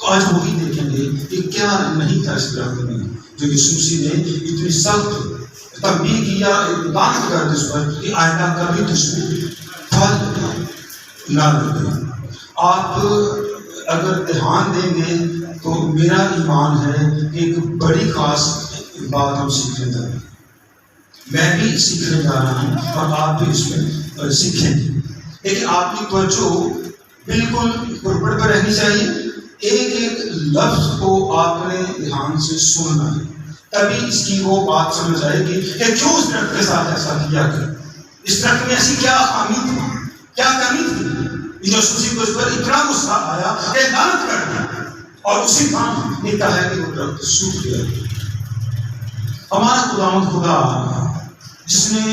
تو آج وہی دیکھیں گے کہ کیا نہیں تھا اس درخت میں جو یسوع مسیح نے اتنی سخت تنبیہ کیا، لعنت کر دی اس پر کہ آئندہ کبھی تجھ میں پھل نہ لگے۔ آپ اگر دھیان دیں گے تو میرا ایمان ہے کہ ایک بڑی خاص بات ہم سیکھنے جا رہے ہیں، میں بھی سیکھنے جا رہا ہوں اور آپ بھی اس میں سیکھیں گے، لیکن آپ کی توجہ بالکل پرپڑ پر رہنی چاہیے۔ ایک ایک لفظ کو آپ نے دھیان سے سننا ہے، تبھی اس کی وہ بات سمجھ آئے گی کہ کیوں اس درخت کے ساتھ ایسا کیا گیا، اس درخت میں ایسی کیا خامی تھی، کیا کمی تھی جو سوسی کو اس پر اتنا غصہ آیا کہ لعنت کر دیا، اور اسی کام لکھا ہے کہ وہ درخت سوکھ گیا۔ ہمارا خداوند خدا جس نے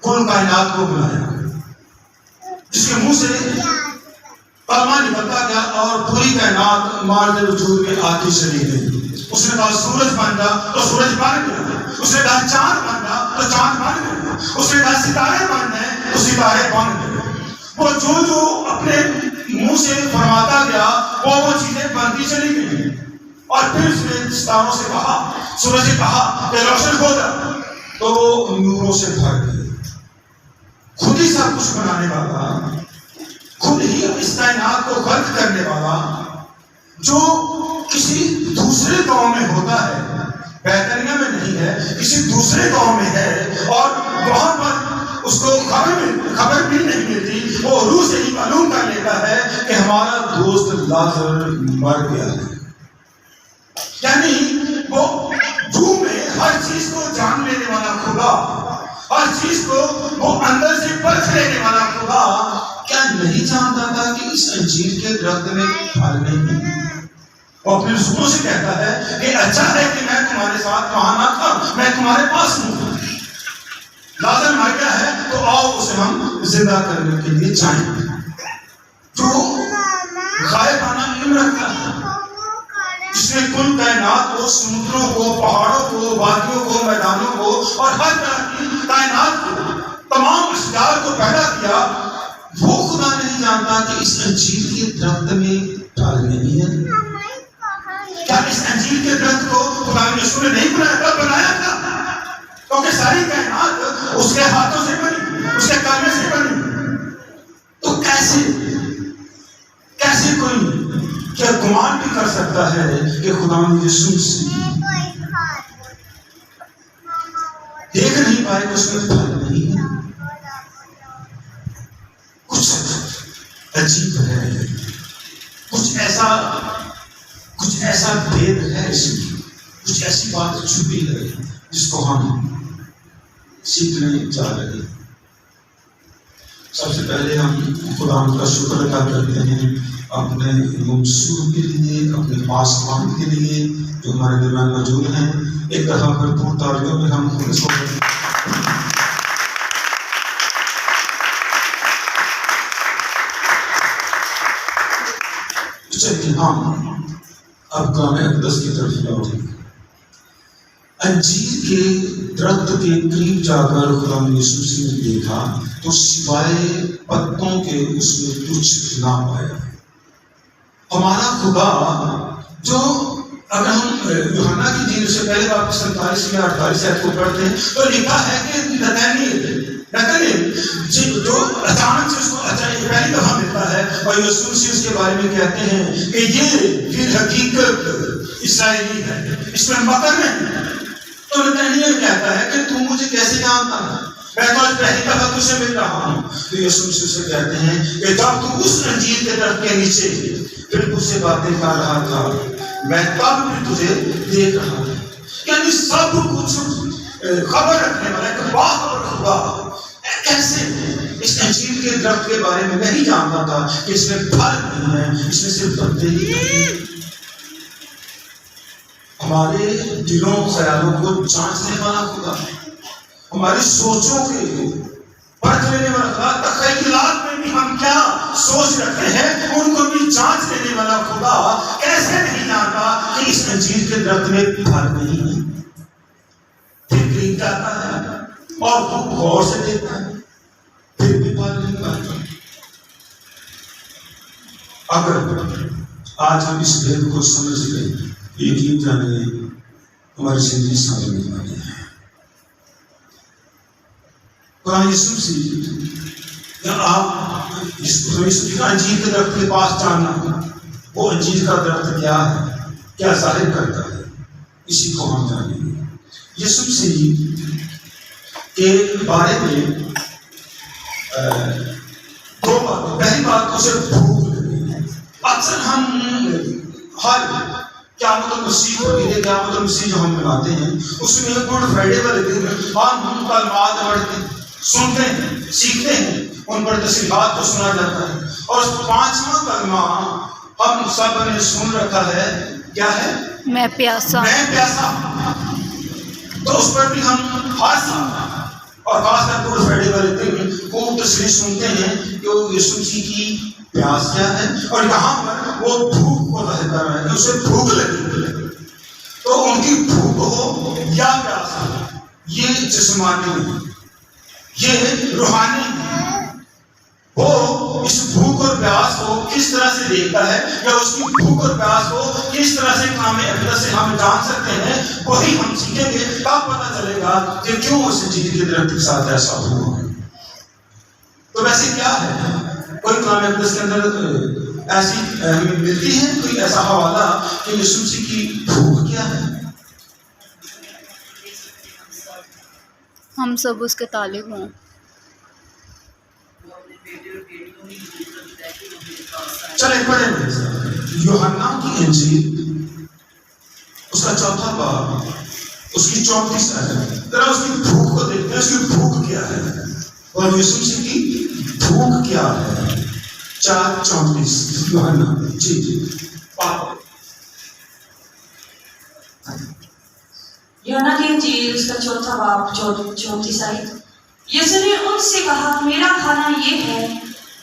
کل کائنات کو بنایا، جس کے منہ سے کلمہ نکلتا گیا اور پوری کائنات مارد وجود میں آتی چلی گئی، اس نے کہا سورج بن جا تو سورج بن گیا، اس نے کہا چاند بن جا تو چاند بن گیا، اس نے کہا ستارے بن گئے تو ستارے بن گئے۔ وہ جو اپنے منہ سے فرماتا گیا وہ چیزیں بنتی چلی گئی، اور پھر اس نے ستاروں سے کہا، سورج سے کہا کہ روشن ہو جا، تو وہ نوروں سے بھر گئے۔ خود ہی سب کچھ بنانے والا، خود ہی اس کائنات کو خلق کرنے والا، جو کسی دوسرے قوم میں ہوتا ہے، بیتنیہ میں نہیں ہے، کسی دوسرے قوم میں ہے، اور وہاں پر اس کو خبر بھی نہیں ملتی، وہ روح سے ہی معلوم کر لیتا ہے کہ ہمارا دوست لازر مر گیا ہے۔ یعنی وہ روح میں ہر چیز کو جان لینے والا خدا، ہر چیز کو وہ اندر سے پرکھ لینے والا خدا کیا نہیں جانتا تھا کہ اس انجیر کے درخت میں پھل نہیں ہے؟ وہ اپنے رسولوں سے کہتا ہے کہ اچھا ہے کہ میں تمہارے ساتھ وہاں نہ تھا، میں تمہارے پاس ہوں۔ لازر مر گیا ہے تو آؤ اسے ہم زندہ کرنے کے لیے جائیں۔ جو غائبانہ علم رکھتا ہے، جس نے کل کائنات کو، سمندروں کو، پہاڑوں کو، وادیوں کو، میدانوں کو اور ہر طرح کی کائنات کو، تمام اشجار کو پیدا کیا، وہ خدا نہیں جانتا کہ اس انجیر کے درخت میں پھل نہیں ہے؟ کیا اس انجیر کے درخت کو خدا نے یسوع نے نہیں بنایا تھا؟ بنایا تھا، کیونکہ ساری کائنات اس کے ہاتھوں سے بنی، اس کے کلمے سے بنی۔ تو کیسے کوئی کیا گمان بھی کر سکتا ہے کہ خدا نے یسوع سے دیکھ نہیں پائے کہ اس میں پھل نہیں ہے؟ کچھ عجیب ہے، کچھ ایسا بھید ہے اس میں، کچھ ایسی بات چھپی ہے جس کو ہم سیکھنے جا رہے ہیں۔ سب سے پہلے ہم خدا کا شکر ادا کرتے ہیں اپنے منصور کے لیے، اپنے پاسبان کے لیے جو ہمارے درمیان موجود ہیں۔ ایک دفعہ بھرپور تالیوں میں ہم خود کو چلیے ہم اب کلام اقدس کی طرف لوٹیں۔ انجیر کے درخت کے قریب جا کر خدا نے یسوع نے دیکھا تو سوائے پتوں کے اس میں کچھ نہ پایا۔ ہمارا خدا جو اگر ہم یوحنا کی انجیل سے پہلے واپس 47 یا 48 آیت کو پڑھتے ہیں تو لکھا ہے کہ نتنیل جو اچانک سے اس کو پہلی دفعہ ملتا ہے اور یسوع سے اس کے بارے میں کہتے ہیں کہ یہ پھر حقیقت اسرائیلی ہے، اس میں مکر نہیں۔ تو نتنیل کہتا ہے کہ تم مجھے کیسے جانتا ہے؟ میں تو آج پہلی دفعہ تجھ سے مل رہا ہوں۔ تو یسوع سے کہتے ہیں کہ جب تو اس انجیر کے درخت کے نیچے پھر تجھ سے باتیں کر رہا تھا، میں تب بھی تجھے دیکھ رہا تھا۔ یعنی سب کچھ خبر رکھنے والا ایک باخبر خدا کیسے اس انجیر کے درخت کے بارے میں نہیں جانتا تھا کہ اس میں پھل نہیں ہے، اس میں صرف پتے ہی نہیں۔ ہمارے دلوں خیالوں کو جانچنے والا خدا، ہماری سوچوں کے پرکھ لینے والا خدا، تخیلات میں بھی ہم کیا سوچ رکھتے ہیں ان کو بھی جانچ لینے والا خدا کیسے نہیں جانتا کہ اس انجیر کے درخت میں پھل نہیں ہے؟ پھر قریب جاتا ہے اور خوب غور سے دیکھتا ہے، پھر بھی پھل نہیں پاتا۔ آج ہم اس بھید کو سمجھ گئے، یقین جانے ہماری زندگی سامنے والی ہے۔ قرآن یسوع مسیح آپ یسوع کا انجیر کے درخت کے پاس جانا، وہ انجیر کا درخت کیا ہے، کیا ظاہر کرتا ہے، اسی کو ہم جانیں گے۔ یسوع مسیح کے بارے میں دو باتیں، پہلی بات اسے بھوک لگی۔ اکثر ہم ہر قیامت المسیح کو میرے قیامت المسیح جو ہم مناتے ہیں، اس میں گڈ فرائیڈے والے دن ہم کلمات پڑھتے ہیں، سنتے ہیں، سیکھتے ہیں، ان پر تصریحات کو سنا جاتا ہے، اور 5واں کلمہ ہم سب نے سن رکھا ہے، کیا ہے؟ میں پیاسا، میں پیاسا۔ تو اس پر بھی ہم ہر سال اور خاص کر گڈ فرائیڈے والے دن خوب تصریح سنتے ہیں کہ وہ یسوع مسیح کی پیاس کیا ہے، اور یہاں پر وہ بھوک کو ظاہر کر رہا ہے کہ اسے بھوک لگی۔ تو ان کی بھوک ہو یا پیاس ہو، یہ جسمانی نہیں، یہ روحانی ہے۔ وہ اس بھوک اور پیاس کو کس طرح سے دیکھتا ہے، یا اس کی بھوک اور پیاس کو کس طرح سے کام اقدس سے ہم جان سکتے ہیں، وہی ہم سیکھیں گے۔ تب پتہ چلے گا کہ کیوں اس انجیر کے درخت کے ساتھ ایسا ہوا۔ تو ویسے کیا ہے، کوئی کلام اقدس کے اندر ایسی ہمیں ملتی ہے کوئی ایسا حوالہ کہ یسوع مسیح کی بھوک کیا ہے؟ ہم سب اس کے طالب ہوں۔ چلیں پڑھیں یوحنا کی انجیل، اس کا 4واں باب، اس کی 34 آیت۔ ذرا اس کی بھوک کو دیکھتے ہیں، اس کی بھوک کیا ہے اور یسوع مسیح کی بھوک کیا ہے۔ 4:34 یوحنا، جی یوحنا کی انجیل اس کا 4واں باب 34 آیت۔ یسوع نے ان سے کہا، میرا کھانا یہ ہے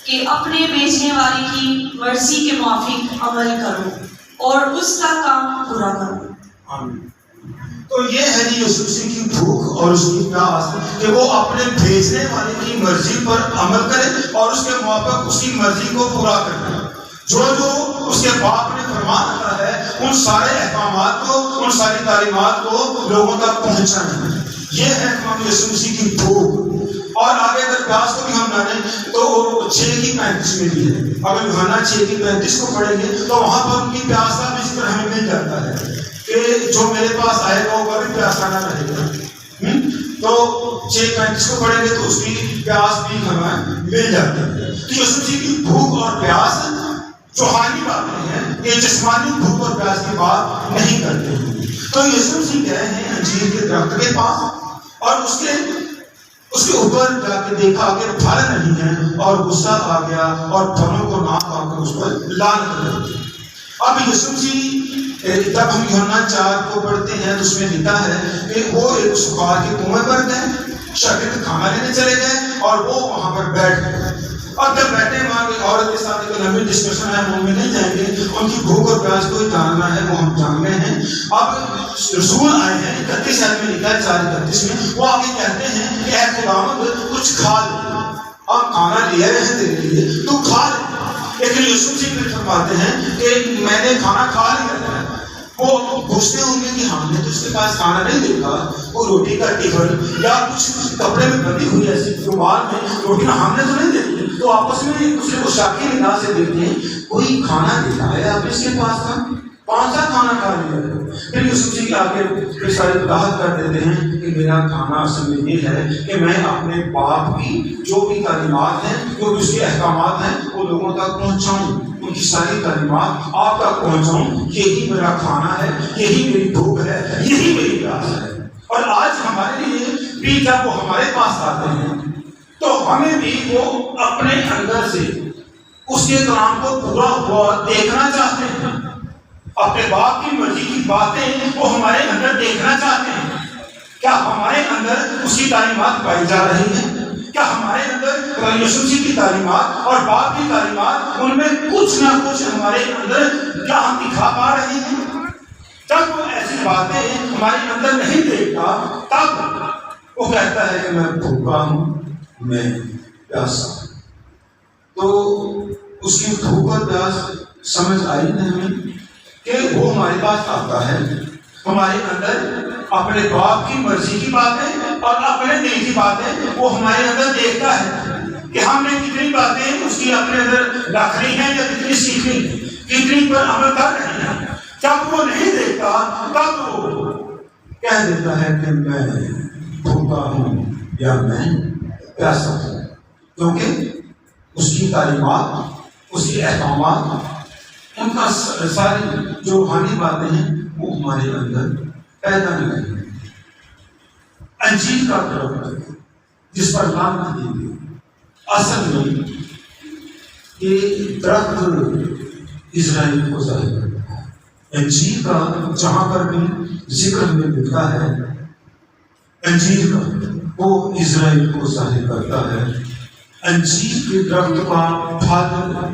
کہ اپنے بھیجنے والے کی مرضی کے موافق عمل کرو اور اس کا کام پورا کرو۔ آمین۔ تو یہ ہے جی یسوع مسیح کی بھوک اور اس کی پیاس کہ وہ اپنے بھیجنے والے کی مرضی پر عمل کرے اور اس کے موافق اس کی مرضی کو پورا کرے۔ جو اس کے باپ نے فرما رکھا ہے، ان سارے احکامات کو، ان ساری تعلیمات کو لوگوں تک پہنچانا، یہ ہے ہمارے یسوع مسیح کی بھوک۔ اور آگے اگر پیاس کو بھی ہم جانیں تو 6:35 میں بھی ہے۔ اگر یوحنا 6:35 کو پڑھیں گے تو وہاں پر ان کی پیاس کا بھی ذکر ہمیں مل جاتا ہے کہ جو میرے پاس آئے گا وہ کبھی پیاسا نہ رہے گا۔ تو 6:35 کو پڑھیں گے تو اس کی پیاس بھی ہمیں مل جاتی ہے۔ تو یسوع مسیح کی بھوک اور پیاس روحانی باتیں ہیں، یہ جسمانی بھوک اور پیاس کی بات نہیں کرتے ہیں۔ تو یسوع مسیح گئے ہیں انجیر کے درخت کے پاس اور اس کے اوپر جا کے دیکھا کہ پھل نہیں ہے، اور غصہ آ گیا اور پھلوں کو نہ کھا کر اس پر لعنت کر دی۔ اب یسوع مسیح جب ہم یوحنا 4 کو پڑھتے ہیں تو اس میں لکھا ہے کہ وہ ایک سکار کے کنویں پر گئے، شاگرد کھانا لینے چلے گئے اور وہ وہاں پر بیٹھ گئے۔ اور جب بیٹھے وہاں کی عورت کے ساتھ ایک لمبی ڈسکشن ہے، ہم میں نہیں جائیں گے، ان کی بھوک اور پیاس کو جاننا ہے، وہ ہم جاننے ہیں۔ اب رسول آئے ہیں 31 آیت میں لکھا ہے 4:31 میں، وہ آگے کہتے ہیں کہ اے خداوند کچھ کھا لے، ہم کھانا لے آئے ہیں تیرے لیے، تو کھا لے۔ لیکن یسوع مسیح پھر فرماتے ہیں کہ میں نے کھانا کھا لیا ہے۔ وہ پوچھتے ہوں گے کہ ہم نے تو اس کے پاس کھانا نہیں دیکھا، وہ روٹی کا ٹفل یا کچھ کپڑے میں بندی ہوئی ایسی رومال میں روٹی ہم نے تو نہیں دیکھی۔ تو آپس میں ایک دوسرے کو شاکی نگاہ سے دیکھتے ہیں، کوئی کھانا دیکھا ہے آپ اس کے پاس کا؟ کون سا کھانا کھا لیا ہے؟ پھر یسوع مسیح کے آگے پھر ساری وضاحت کر دیتے ہیں کہ میرا کھانا اصل میں یہ ہے کہ میں اپنے باپ کی جو بھی تعلیمات ہیں، جو بھی اس کے احکامات ہیں، وہ لوگوں تک پہنچاؤں، ان کی ساری تعلیمات آپ تک پہنچاؤں۔ یہی میرا کھانا ہے، یہی میری بھوک ہے، یہی میری پیاس ہے۔ اور آج ہمارے لیے بھی جب وہ ہمارے پاس آتے ہیں تو ہمیں بھی وہ اپنے اندر سے اس کے کلام کو پورا ہوا دیکھنا چاہتے ہیں۔ اپنے باپ کی مرضی کی باتیں وہ ہمارے اندر دیکھنا چاہتے ہیں۔ کیا ہمارے اندر اس کی تعلیمات پائی جا رہی ہیں؟ کیا ہمارے اندر یسوع مسیح کی تعلیمات اور باپ کی تعلیمات ان میں کچھ نہ کچھ ہمارے اندر کیا ہم دکھا پا رہے ہیں؟ جب وہ ایسی باتیں ہمارے اندر نہیں دیکھتا تب وہ کہتا ہے کہ میں بھوکا ہوں، میں پیاسا ہوں۔ تو اس کی بھوک اور پیاس سمجھ آئی نا ہمیں کہ وہ ہمارے پاس آتا ہے، ہمارے اندر اپنے باپ کی مرضی کی باتیں اور اپنے دل کی باتیں وہ ہمارے اندر دیکھتا ہے کہ ہم نے کتنی باتیں اس کی اپنے اندر رکھ لی ہیں یا کتنی سیکھ لی، کتنی پر عمل کر رہے ہیں۔ جب وہ نہیں دیکھتا تب وہ کہہ دیتا ہے کہ میں بھوکا ہوں یا میں پیاسا ہوں، کیونکہ اس کی تعلیمات، اس کے احکامات، ان کا ساری جو روحانی باتیں ہیں وہ ہمارے اندر پیدا نہیں ہوئی۔ انجیر کا درخت جس پر لعنت دی گئی، اصل میں یہ درخت اسرائیل کو ظاہر کرتا ہے۔ انجیر کا جہاں پر بھی ذکر ہمیں ملتا ہے انجیر کا، وہ اسرائیل کو ظاہر کرتا ہے۔ انجیر کے درخت کا پھل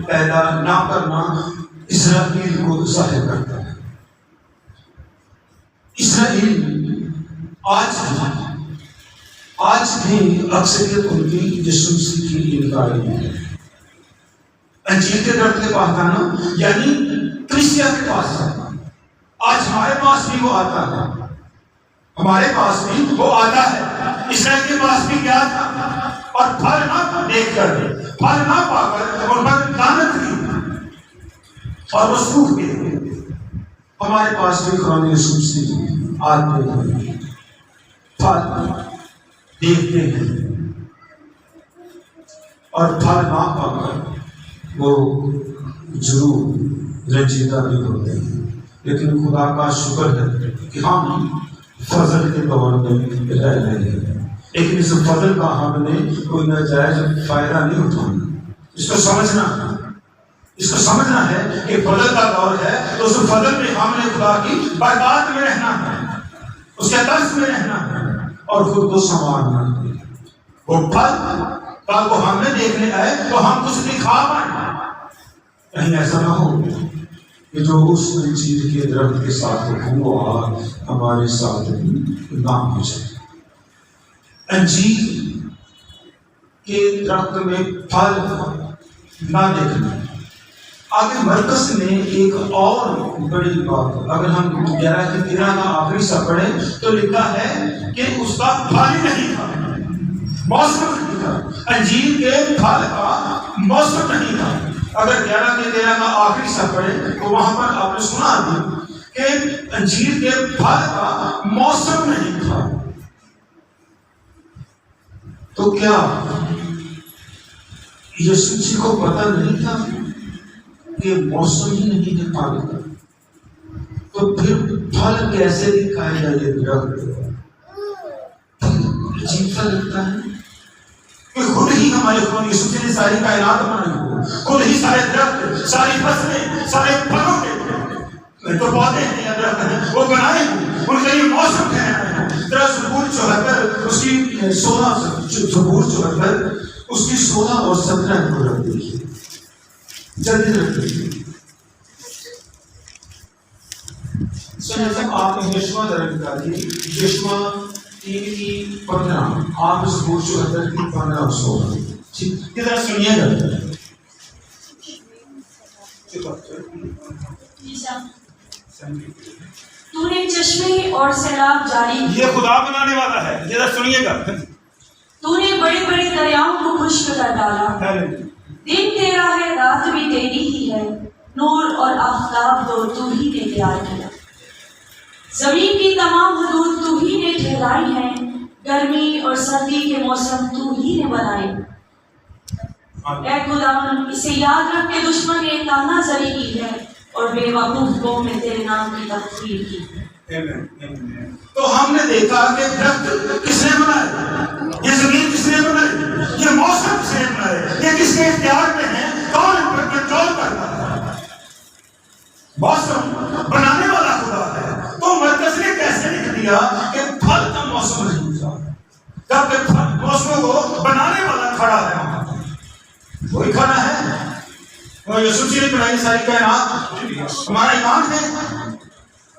پیدا نہ کرنا اسرائیل کو ظاہر کرتا ہے۔ اسرائیل آج بھی اکثریت ان کی یسوع مسیح کی انکاری ہے۔ انجیر کے درخت کے پاس آنا یعنی کلیسیا کے پاس آنا، آج ہمارے پاس بھی وہ آتا ہے، ہمارے پاس بھی وہ آتا ہے۔ اسرائیل کے پاس بھی کیا تھا؟ اور پھل نہ دیکھ کر، پھل نہ پا کر ان پر لعنت کی اور وہ سوکھ گئے۔ ہمارے پاس بھی قرآن یسوع مسیح آتے ہیں، پھل دیکھتے ہیں اور پھل نہ پا کر وہ ضرور رنجیدہ بھی ہوتے ہیں، لیکن خدا کا شکر ہے کہ ہم فضل کے دور میں رہ رہے ہیں، لیکن اس فضل کا ہم نے کوئی ناجائز فائدہ نہیں اٹھانا۔ اس کو سمجھنا ہے کہ فضل کا دور ہے تو اس فضل میں ہم نے خدا کی برکات میں رہنا ہے، اس کے طرز میں رہنا ہے اور خود کو سنوارنا ہے۔ وہ پھل کو ہمیں دیکھنے آئے تو ہم کچھ دکھا پائیں، کہیں ایسا نہ ہو کہ جو اس انجیر کے درخت کے ساتھ ہوا ہمارے ساتھ نہ ہو جائے۔ انجیر کے درخت میں پھل نہ دیکھنا۔ آگے مرکز نے ایک اور بڑی بات، اگر ہم 11 کا آخری سا پڑھیں تو لکھا ہے کہ اس کا پھل ہی نہیں تھا، موسم نہیں تھا، انجیر کے پھل کا موسم نہیں تھا۔ اگر 11 کا آخری سا پڑھیں تو وہاں پر آپ نے سنا بھی کہ انجیر کے پھل کا موسم نہیں تھا۔ تو کیا یسوع مسیح کو پتہ نہیں تھا کہ موسم ہی نہیں ہے پھل کا؟ تو پھر پھل کیسے دکھائے گا یہ درخت؟ عجیب سا لگتا ہے کہ خود ہی ہمارے خدا یسوع مسیح نے ساری کائنات بنائی ہو، خود ہی سارے درخت، ساری فصلیں، سارے پھلوں کے تو پودے ہیں یا درخت ہیں وہ بنائے ہیں، ان کے لیے موسم ٹھہرایا ہے۔ ذرا زبور 74 اس کی 16 اور 17 کو رکھ دیجیے، جلدی رکھ دیجیے۔ آپ نے یشوع درج کری، یشوع 3 کی 15، آپ زبور 74 کی 15 اور 16۔ ٹھیک، یہ ذرا سنیے گا۔ تو نے چشمے اور سیلاب جاری، یہ خدا بنانے والا ہے، ذرا سنیے گا۔ تو نے بڑے بڑے دریاؤں کو خشک کر ڈالا، دن تیرا ہے رات بھی تیری ہی ہے، نور اور آفتاب تو ہی نے تیار کیا، زمین کی تمام حدود تو ہی نے ٹھہرائی ہیں، گرمی اور سردی کے موسم تو ہی نے بنائے۔ اے خداوند، اسے یاد رکھ کے دشمن نے تانا زری کی ہے اور بے وقوف قوم نے تیرے نام کی تکفیر کی۔ تو ہم نے دیکھا کہ درخت کس نے بنایا، یہ زمین کس نے بنائی، یہ موسم کس نے بنایا، یہ کس کے اختیار میں ہے، کون ان پر کنٹرول کرتا ہے؟ موسم بنانے والا خدا ہے۔ تو مرکز نے کیسے لکھ دیا کہ پھل کا موسم نہیں تھا، جبکہ موسم کو بنانے والا کھڑا ہے، وہاں وہی کھڑا ہے، وہ یسوع مسیح نے بنائی ساری کائنات، ہمارا ایمان ہے۔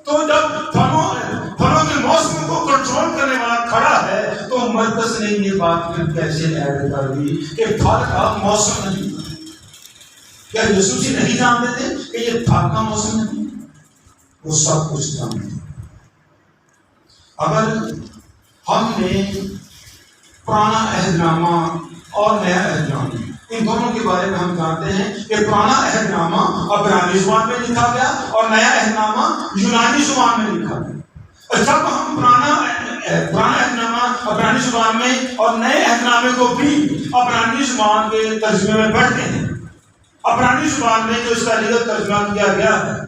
تو جب پھلوں کے موسم کو کنٹرول کرنے والا کھڑا ہے تو مرکز نے یہ بات پھر کیسے ایڈ کر دی کہ پھل کا موسم نہیں، کہ کیا یسوع مسیح نہیں جانتے تھے کہ یہ پھل کا موسم نہیں؟ وہ سب کچھ جانتے تھے۔ اگر ہم نے پرانا عہد نامہ اور نیا عہد نامہ ان دونوں کے بارے میں ہم جانتے ہیں کہ پرانا عہد نامہ عبرانی زبان میں لکھا گیا اور نیا عہد نامہ یونانی زبان میں لکھا گیا، اور جب ہم پرانا عہد نامہ عبرانی زبان میں اور نئے عہد نامے کو بھی عبرانی زبان کے ترجمے میں پڑھتے ہیں، عبرانی زبان میں جو اس کا لیگل ترجمہ کیا گیا ہے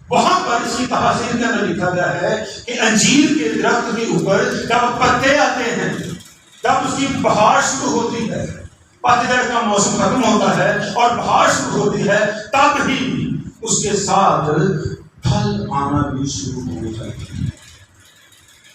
وہاں پر اس کی تفاسیر کے اندر لکھا گیا ہے کہ انجیر کے درخت کے اوپر جب پتے آتے ہیں، جب اس کی بہار شروع ہوتی ہے، پتجھڑ کا موسم ختم ہوتا ہے اور بہار شروع ہوتی ہے، تب ہی اس کے ساتھ پھل آنا بھی شروع ہو جاتے ہیں۔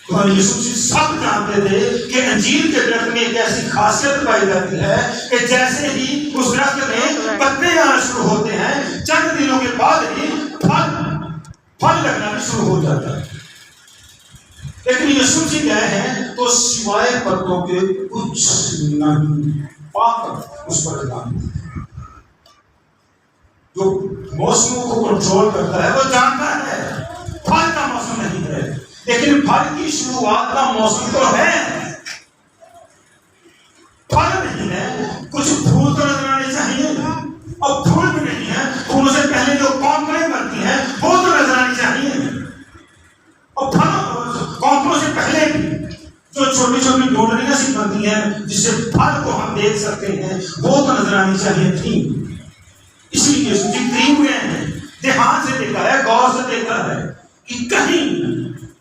خدا یسوع مسیح سب جانتے تھے کہ انجیر کے درخت میں ایک ایسی خاصیت پائی جاتی ہے کہ جیسے ہی اس درخت میں پتے آنا شروع ہوتے ہیں، چند دنوں کے بعد ہی پھل لگنا بھی شروع ہو جاتا ہے۔ لیکن یسوع مسیح گئے ہیں تو سوائے پتوں کے کچھ نہیں پا کر اس پر لگام جو موسموں کو کنٹرول کرتا ہے وہ جانتا ہے پھل کا موسم نہیں ہے، لیکن پھل کی شروعات کا موسم تو ہے، پھل نہیں ہے، کچھ پھول تو نظر آنے چاہیے، اور پھول بھی نہیں ہے، پھولوں سے پہلے جو کونپلیں بنتی ہیں وہ تو نظر آنی چاہیے، اور کونپلوں سے پہلے بھی جو چھوٹی چھوٹی ڈونڈیاں سی بنتی ہیں جس سے پھل کو ہم دیکھ سکتے ہیں وہ تو نظر آنی چاہیے تھی۔ اس لیے یسوع مسیح قریب گئے ہیں، دھیان سے دیکھا ہے، غور سے دیکھا ہے کہ کہیں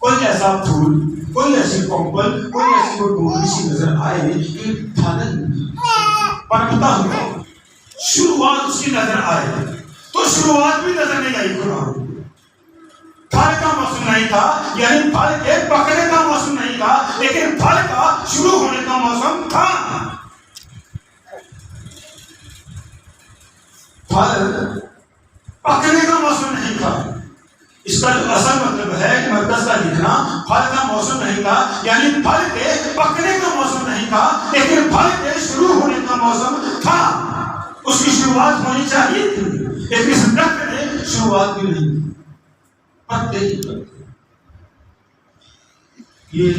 کوئی ایسا پھول، کوئی ایسی کونپل، کوئی ایسی کوئی ڈونڈی سی نظر آئے کہ پھل پنپتا ہوا شروعات اس کی نظر آئے، تو شروعات بھی نظر نہیں آئی خدا۔ پھل کا موسم نہیں تھا، یعنی پھل کے پکنے کا موسم نہیں تھا، لیکن پھل کا شروع ہونے کا موسم تھا۔ پھل پکنے کا موسم نہیں تھا، اس کا جو اصل مطلب ہے کہ مرکز کا لکھنا پھل کا موسم نہیں تھا، یعنی پھل کے پکنے کا موسم نہیں تھا، لیکن پھل کے شروع ہونے کا موسم تھا۔ اس کی شروعات ہونی چاہیے تھی، لیکن اس درخت نے شروعات بھی نہیں کی، پتے ہی پتے۔ یہ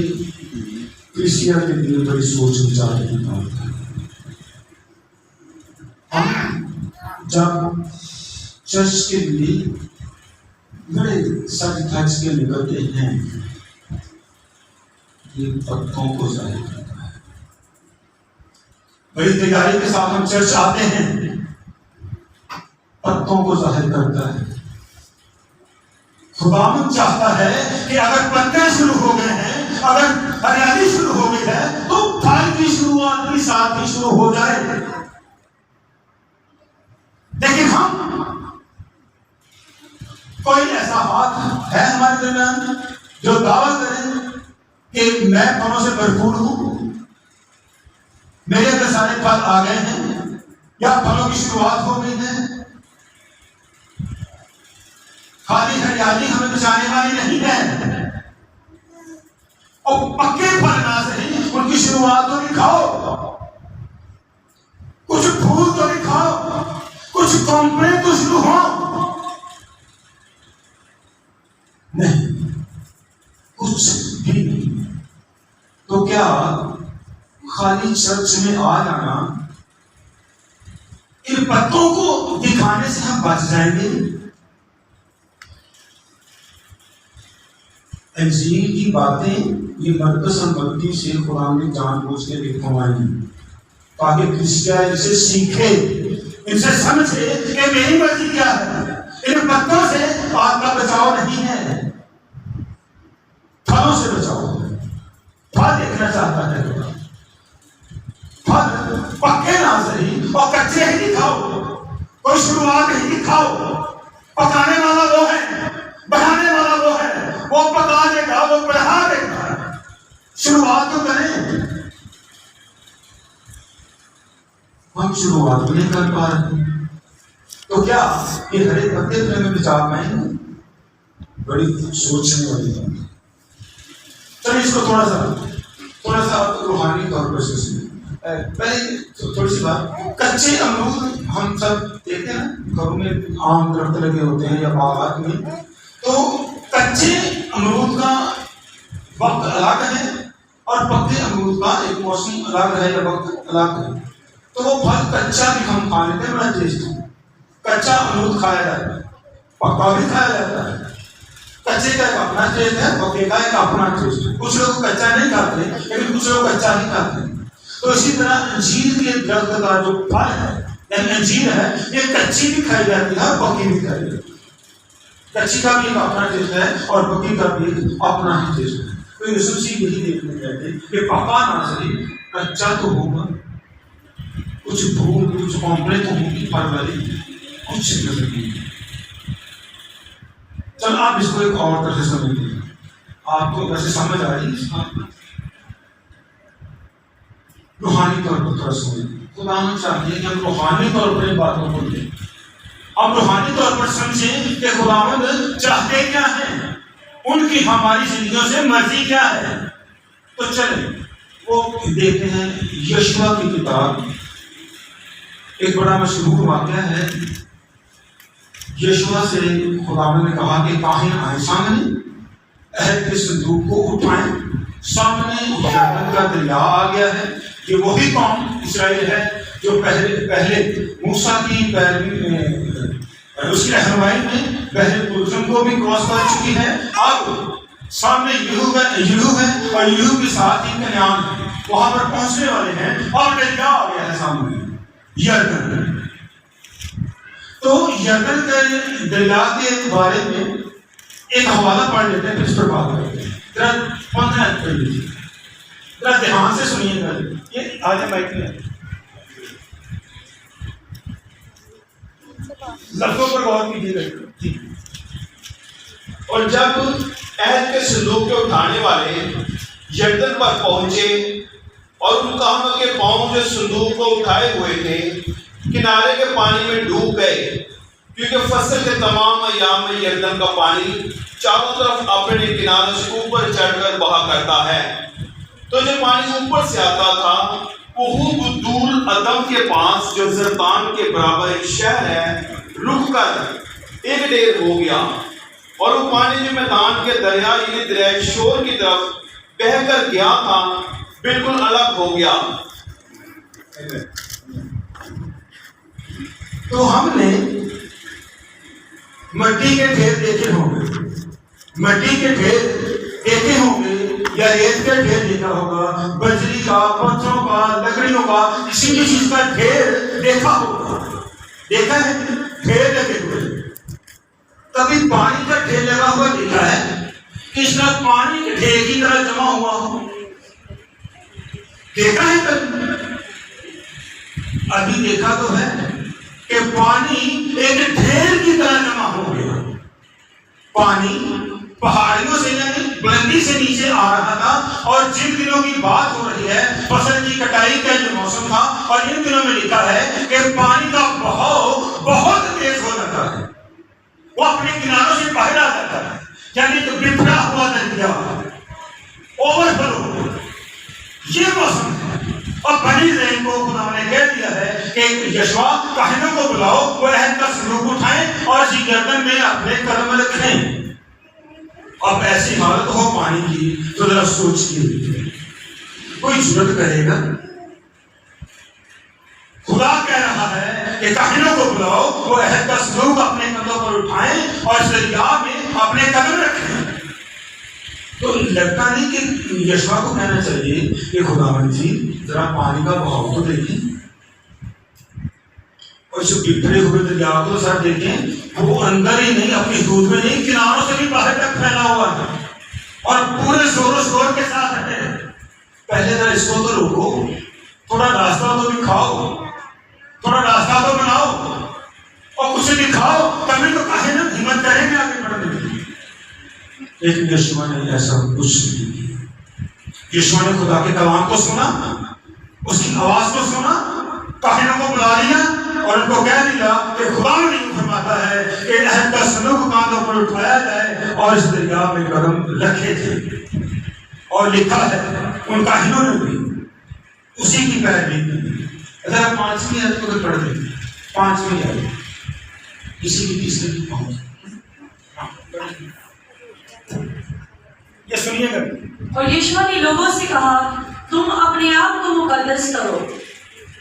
کلیسیا کے لیے بڑی سوچ وچار کی بات ہے۔ ہم جب چرچ کے لیے بڑے سج دھج کے نکلتے ہیں، یہ پتوں کو ظاہر کرتا ہے۔ بڑی تیاری کے ساتھ ہم چرچ آتے ہیں، پتوں کو ظاہر کرتا ہے۔ خداوند چاہتا ہے کہ اگر پتے شروع ہو گئے ہیں، اگر ہریالی شروع ہو گئی ہے تو پھل کی شروعات بھی ساتھ ہی شروع ہو جائے۔ لیکن ہم کوئی ایسا ہاتھ ہے ہمارے درمیان جو دعویٰ کرے کہ میں پھلوں سے بھرپور ہوں، میرے اندر سارے پھل آ گئے ہیں یا پھلوں کی شروعات ہو گئی ہے؟ خالی ہریالی ہمیں بچانے والی نہیں ہے، اور پکے پھل نہ صحیح ان کی شروعات تو دکھاؤ، کچھ پھول تو دکھاؤ، کچھ کمپنی تو شروع ہو۔ نہیں، کچھ بھی نہیں۔ تو کیا خالی چرچ میں آ جانا ان پتوں کو دکھانے سے ہم بچ جائیں گے؟ انجیل کی باتیں یہ مرکز مدی سے قرآن نے جان بوجھ کے لکھوائی تاکہ کرسچن اسے سیکھے، ان سے سمجھے کہ میری مرضی کیا ہے۔ ان پتوں سے آپ کا بچاؤ نہیں ہے، پھلوں سے بچاؤ ہے۔ پھل دیکھنا چاہتا ہے، پھل پکے نہ صحیح اور کچے ہی دکھاؤ، کوئی شروعات ہی دکھاؤ۔ پکانے والا وہ ہے، بڑھانے والا وہ ہے، وہ پکا دے گا، وہ بڑھا دے گا۔ شروعات تو کریں، ہم شروعات نہیں کر پا رہے، تو کیا یہ ہرے پتے تو ہمیں بچا پائیں گے؟ بڑی سوچنے والی بات ہے۔ چلیے اس کو تھوڑا سا روحانی طور پر سوچیں۔ پہلے تھوڑی سی بات، کچے امرود ہم سب دیکھتے ہیں نا گھروں میں، عام درخت لگے ہوتے ہیں یا باغات میں، تو کچے امرود کا وقت الگ ہے اور پکے امرود کا ایک موسم الگ ہے یا وقت الگ ہے. تو وہ پھل کچا بھی ہم کھا لیتے ہیں، بڑا ٹیسٹ ہے. کچا امرود کھایا جاتا ہے، پکا بھی کھایا جاتا ہے. کچے کا ایک اپنا ٹیسٹ ہے، پکے کا ایک اپنا ٹیسٹ ہے. کچھ لوگ کچا نہیں کھاتے لیکن کچھ لوگ کچا ہی کھاتے ہیں. تو اسی طرح انجیر کے درخت کا جو پھل ہے یعنی انجیر ہے، یہ کچی بھی کھائی جاتی ہے اور پکی بھی کھائی جاتی ہے. کچی کا بھی ایک اپنا ٹیسٹ ہے اور پکی کا بھی ایک اپنا ہی ٹیسٹ ہے. تو یوسف مسیح یہی دیکھنے چاہتے کہ پکا نہ صحیح، کچا تو ہوگا، کچھ بھول کچھ کمپلین تو ہوگی پھل والی، کچھ نظر نہیں. چل آپ اس کو ایک اور طرح سے سمجھ لیں. آپ کو ویسے سمجھ آ رہی ہے اس بات، روحانی طور پر تھوڑا سمجھ لیں. خدا ہمیں چاہیے کہ ہم روحانی طور پر ان باتوں کو لیں، ہم روحانی طور پر سمجھیں کہ خداوند چاہتے کیا ہیں، ان کی ہماری زندگیوں سے مرضی کیا ہے. تو چلیں وہ دیکھتے ہیں یشوع کی کتاب. ایک بڑا مشہور واقعہ ہے. یشوع سے خداوند نے کہا کہ کاہن آئے سامنے، عہد کے صندوق کو اٹھائیں. سامنے یردن کا دریا آ گیا ہے. یہ وہی قوم اسرائیل ہے جو پہلے موسیٰ کی پیروی اس کی رہنمائی میں بحر پرجم کو بھی کراس کر چکی ہے. اب سامنے یہوہ ہے اور یہوہ کے ساتھ ہی کنعان ہے، وہاں پر پہنچنے والے ہیں اور دریا آ گیا ہے سامنے یردن. تو یردن کے دریا کے بارے میں ایک حوالہ پڑھ لیتے ہیں پھر اس پر بات کرتے ہیں. ذرا 15 پڑھ لیجیے، ذرا دھیان سے سنیے گا. یہ آج مائک میں لفظوں پر غور کیجیے گا. اور جب عہد کے صندوق کے اٹھانے والے یردن پر پہنچے اور ان کہانوں کے پاؤں جو صندوق کو اٹھائے ہوئے تھے کنارے کے پانی میں ڈوب گئے، کیونکہ فصل کے تمام ایام میں یردن کا پانی چاروں طرف اپنے کناروں سے اوپر چڑھ کر بہا کرتا ہے. تو جو پانی اوپر سے آتا تھا وہ دور ادم کے پاس جو زرتان کے برابر ایک شہر ہے رک کر ایک ڈیر ہو گیا، اور وہ پانی جو میدان کے دریا یعنی دریائے شور کی طرف بہہ کر گیا تھا بالکل الگ ہو گیا. تو ہم نے مٹی کے ڈھیر دیکھے ہوں گے، مٹی کے ڈھیر دیکھے ہوں گے یا ریت کا ڈھیر دیکھا ہوگا، بجری کا، پتھروں کا، لکڑیوں کا، کسی بھی چیز کا ڈھیر دیکھا ہوگا. دیکھا ہے ڈھیر لگے ہوئے. کبھی پانی کا ڈھیر لگا ہوا دیکھا ہے کہ اس طرح پانی کے ڈھیر کی طرح جمع ہوا ہو؟ دیکھا ہے کبھی؟ ابھی دیکھا تو ہے کہ پانی ایک ڈھیر کی طرح جمع ہو گیا. پانی پہاڑیوں سے یعنی بلندی سے نیچے آ رہا تھا، اور جن دنوں کی بات ہو رہی ہے فصل کی کٹائی کا جو موسم تھا، اور ان دنوں میں لکھا ہے کہ پانی کا بہاؤ بہت تیز ہو جاتا ہے، وہ اپنے کناروں سے باہر آ جاتا ہے، یعنی کہ بکھرا ہوا دریا، اوور فلو. یہ موسم ہے. اور بنی اسرائیل کو خدا نے کہہ دیا ہے کہ یشوع کاہنوں کو بلاؤ، وہ عہد کا صندوق اٹھائیں اور اسی گردن میں اپنے قدم رکھیں. اب ایسی حالت ہو پانی کی تو ذرا سوچیے، کوئی جرت کرے گا؟ خدا کہہ رہا ہے کہ کاہنوں کو بلاؤ، وہ عہد کا صندوق اپنے کندھوں پر اٹھائیں اور اس دریا میں اپنے قدم رکھیں. تو لگتا نہیں کہ یشوع کو کہنا چاہیے کہ خداوند جی ذرا پانی کا بہاؤ تو دیکھیں، اور جو بکھرے ہوئے دریا کو سر دیکھیں، وہ اندر ہی نہیں، اپنی حدود میں نہیں، کناروں سے بھی باہر تک پھیلا ہوا ہے اور پورے زور و شور کے ساتھ ہے. پہلے ذرا اس کو تو روکو، تھوڑا راستہ تو دکھاؤ، تھوڑا راستہ تو بناؤ اور کچھ دکھاؤ، تبھی تو کاہن ہمت کریں گے آگے بڑھنے کی. لیکن یشوع نے ایسا کچھ نہیں کیا. یشوع نے خدا کے کلام کو سنا، اس کی آواز کو سنا، کاہنوں کو بلا لیا اور ان کو کہہ دیا کہ خدا نے فرماتا ہے کہ عہد کا صندوق کاندھوں پر اٹھایا جائے اور اس دریا میں قدم رکھے تھے. اور لکھا ہے ان کاہنوں نے بھی اسی کی پیروی کی. اگر آپ 5ویں آیت کو پڑھ دیں، 5ویں آیت اسی کی تیسرے کی پہنچ. یہ سنیے گا. اور یشوع نے لوگوں سے کہا تم اپنے آپ کو مقدس کرو.